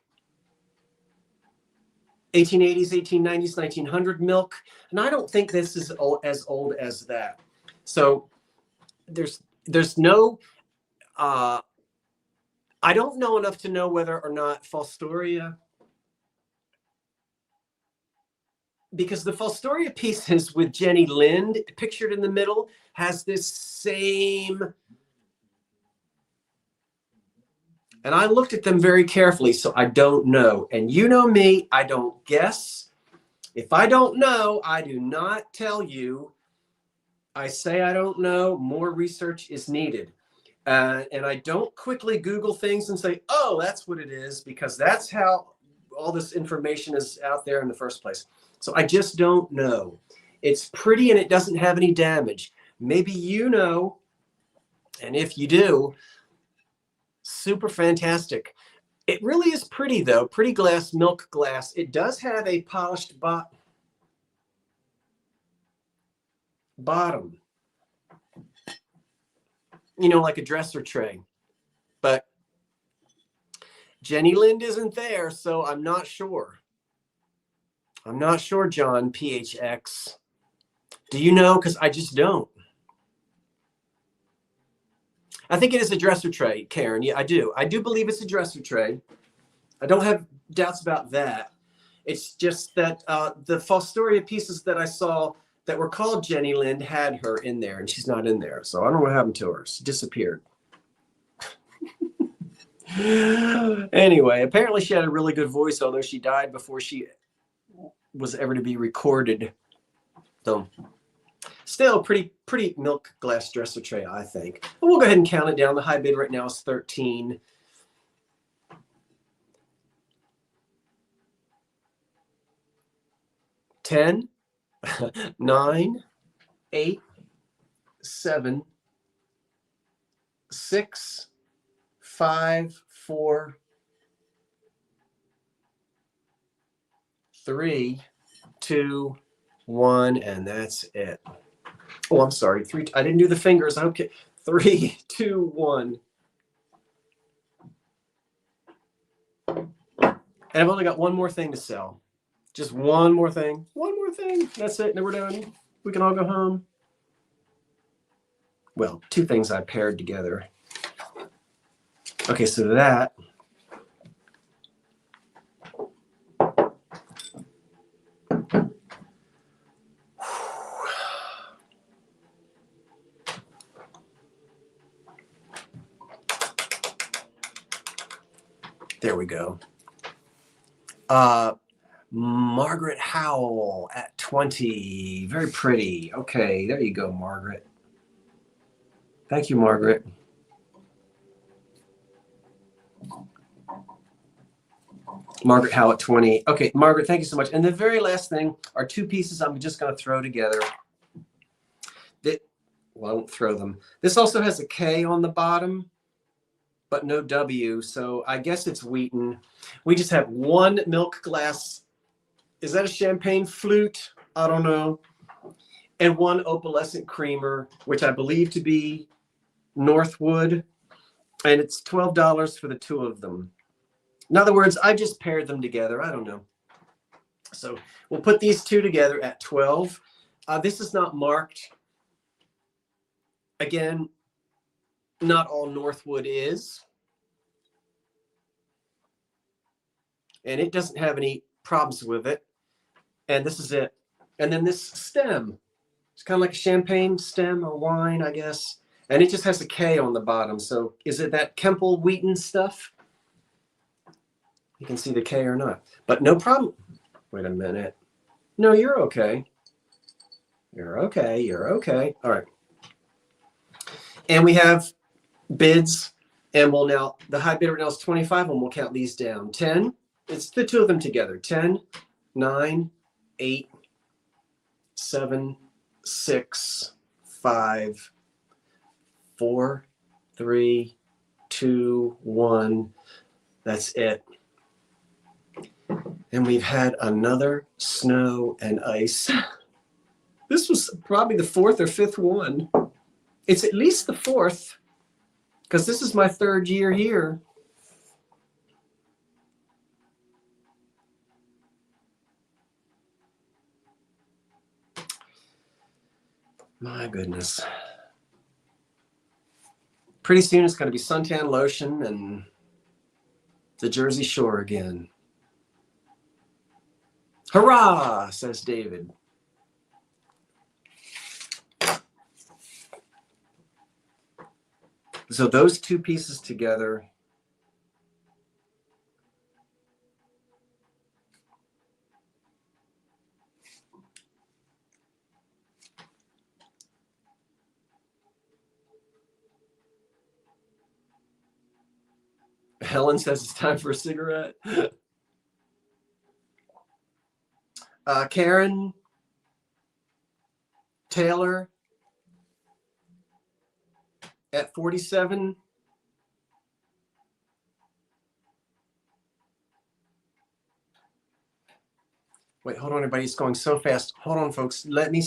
1880s, 1890s, 1900 milk. And I don't think this is as old as that. So there's no, I don't know enough to know whether or not Fostoria, because the Fostoria pieces with Jenny Lind pictured in the middle has this same, and I looked at them very carefully, so I don't know. And you know me, I don't guess. If I don't know, I do not tell you. I say I don't know. More research is needed. And I don't quickly Google things and say, oh, that's what it is, because that's how all this information is out there in the first place. So I just don't know. It's pretty and it doesn't have any damage. Maybe you know, and if you do, super fantastic. It really is pretty, though. Pretty glass, milk glass. It does have a polished bottom, you know, like a dresser tray. But Jenny Lind isn't there, so I'm not sure. I'm not sure, John PHX. Do you know? Because I just don't. I think it is a dresser tray, Karen. Yeah, I do. I do believe it's a dresser tray. I don't have doubts about that. It's just that the Fostoria pieces that I saw that were called Jenny Lind had her in there, and she's not in there. So I don't know what happened to her. She disappeared. Anyway, apparently she had a really good voice, although she died before she was ever to be recorded. So still pretty milk glass dresser tray, I think. But we'll go ahead and count it down. The high bid right now is 13. $10, 9, 8, 7, 6, 5, 4, 3, 2, 1, and that's it. Oh, I'm sorry. 3. I didn't do the fingers. Okay. 3, 2, 1. And I've only got one more thing to sell. Just one more thing. One more thing. That's it. Then we're done. We can all go home. Well, 2 things I paired together. Okay, so that. There we go. Margaret Howell at 20. Very pretty. Okay, there you go, Margaret. Thank you, Margaret. Margaret Howell at 20. Okay, Margaret, thank you so much. And the very last thing are 2 pieces I'm just going to throw together. Well, I won't throw them. This also has a K on the bottom, but no W, so I guess it's Wheaton. We just have 1 milk glass. Is that a champagne flute? I don't know. And 1 opalescent creamer, which I believe to be Northwood. And it's $12 for the 2 of them. In other words, I just paired them together. I don't know. So we'll put these 2 together at 12. This is not marked. Again, not all Northwood is. And it doesn't have any problems with it. And this is it. And then this stem, it's kind of like a champagne stem or wine, I guess. And it just has a K on the bottom. So is it that Fenton Wheaton stuff? You can see the K or not. But no problem. Wait a minute. No, you're okay. You're okay. You're okay. All right. And we have bids. And we'll now, the high bidder now is 25, and we'll count these down. 10. It's the two of them together. 10, 9, 8, 7, 6, 5, 4, 3, 2, 1. That's it. And we've had another snow and ice. This was probably the 4th or 5th one. It's at least the 4th, because this is my 3rd year here. My goodness. Pretty soon it's going to be suntan lotion and the Jersey Shore again. Hurrah, says David. So those two pieces together. Helen says it's time for a cigarette. Karen, Taylor, at 47. Wait, hold on, everybody. It's going so fast. Hold on, folks. Let me.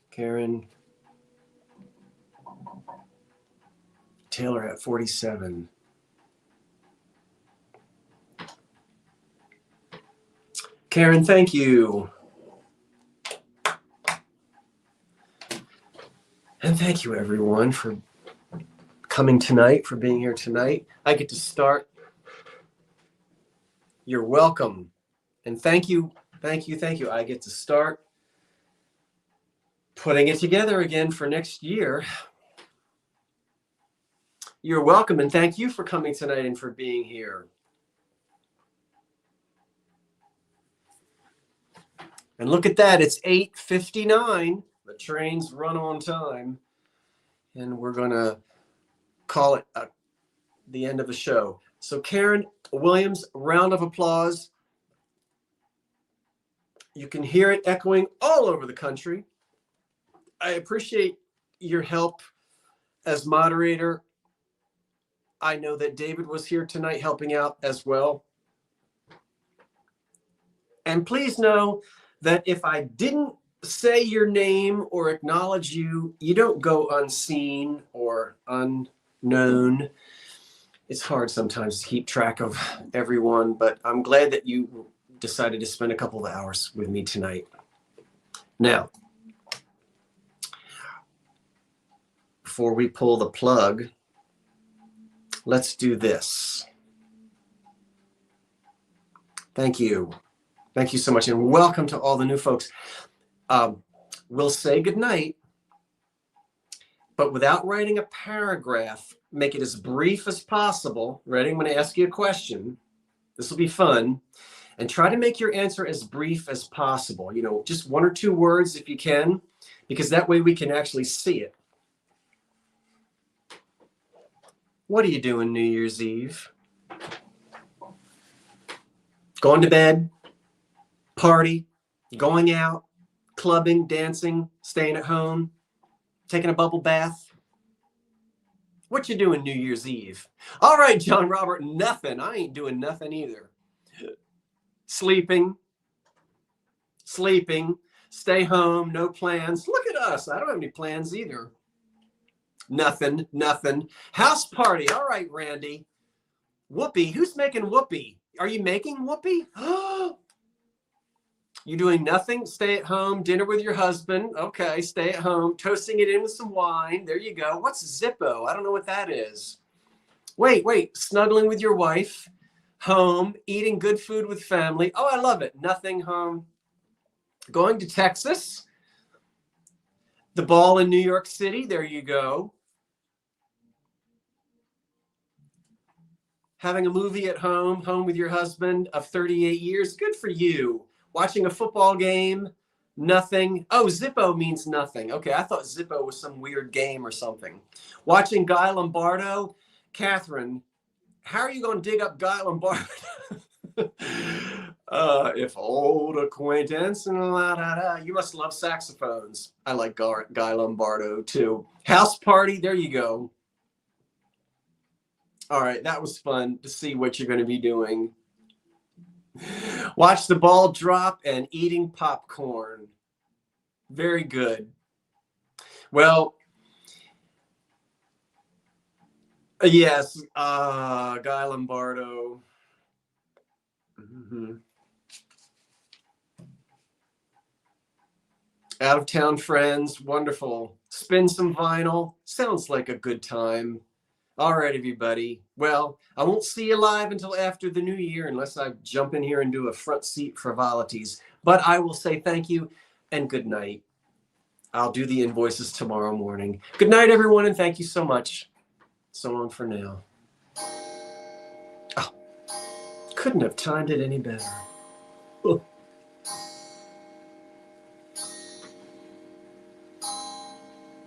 Karen, Taylor at 47. Karen, thank you. And thank you, everyone, for coming tonight, for being here tonight. I get to start. You're welcome. And thank you, thank you, thank you. I get to start putting it together again for next year. You're welcome, and thank you for coming tonight and for being here. And look at that, it's 8:59. The trains run on time. And we're going to call it the end of the show. So Karen Williams, round of applause. You can hear it echoing all over the country. I appreciate your help as moderator. I know that David was here tonight helping out as well. And please know that if I didn't say your name or acknowledge you, you don't go unseen or unknown. It's hard sometimes to keep track of everyone, but I'm glad that you decided to spend a couple of hours with me tonight. Now, before we pull the plug, let's do this. Thank you. Thank you so much, and welcome to all the new folks. We'll say goodnight, but without writing a paragraph, make it as brief as possible. Ready? I'm going to ask you a question. This will be fun. And try to make your answer as brief as possible. You know, just 1 or 2 words if you can, because that way we can actually see it. What are you doing New Year's Eve? Going to bed? Party? Going out? Clubbing, dancing, staying at home, taking a bubble bath? What you doing New Year's Eve? All right, John Robert, nothing. I ain't doing nothing either. Sleeping, stay home, no plans. Look at us. I don't have any plans either. Nothing. House party. All right, Randy. Whoopee. Who's making whoopee? Are you making whoopee? You doing nothing? Stay at home, dinner with your husband. Okay, stay at home, toasting it in with some wine. There you go. What's Zippo? I don't know what that is. Wait, snuggling with your wife, home, eating good food with family. Oh, I love it. Nothing, home. Going to Texas, the ball in New York City. There you go. Having a movie at home with your husband of 38 years. Good for you. Watching a football game, nothing. Oh, Zippo means nothing. Okay, I thought Zippo was some weird game or something. Watching Guy Lombardo. Catherine, how are you going to dig up Guy Lombardo? If old acquaintance and you must love saxophones. I like Guy Lombardo too. House party, there you go. All right, that was fun to see what you're going to be doing. Watch the ball drop and eating popcorn. Very good. Well, yes, Guy Lombardo. Mm-hmm. Out of town friends, wonderful. Spin some vinyl, sounds like a good time. All right, everybody. Well, I won't see you live until after the new year unless I jump in here and do a front seat frivolities. But I will say thank you and good night. I'll do the invoices tomorrow morning. Good night, everyone, and thank you so much. So long for now. Oh, couldn't have timed it any better.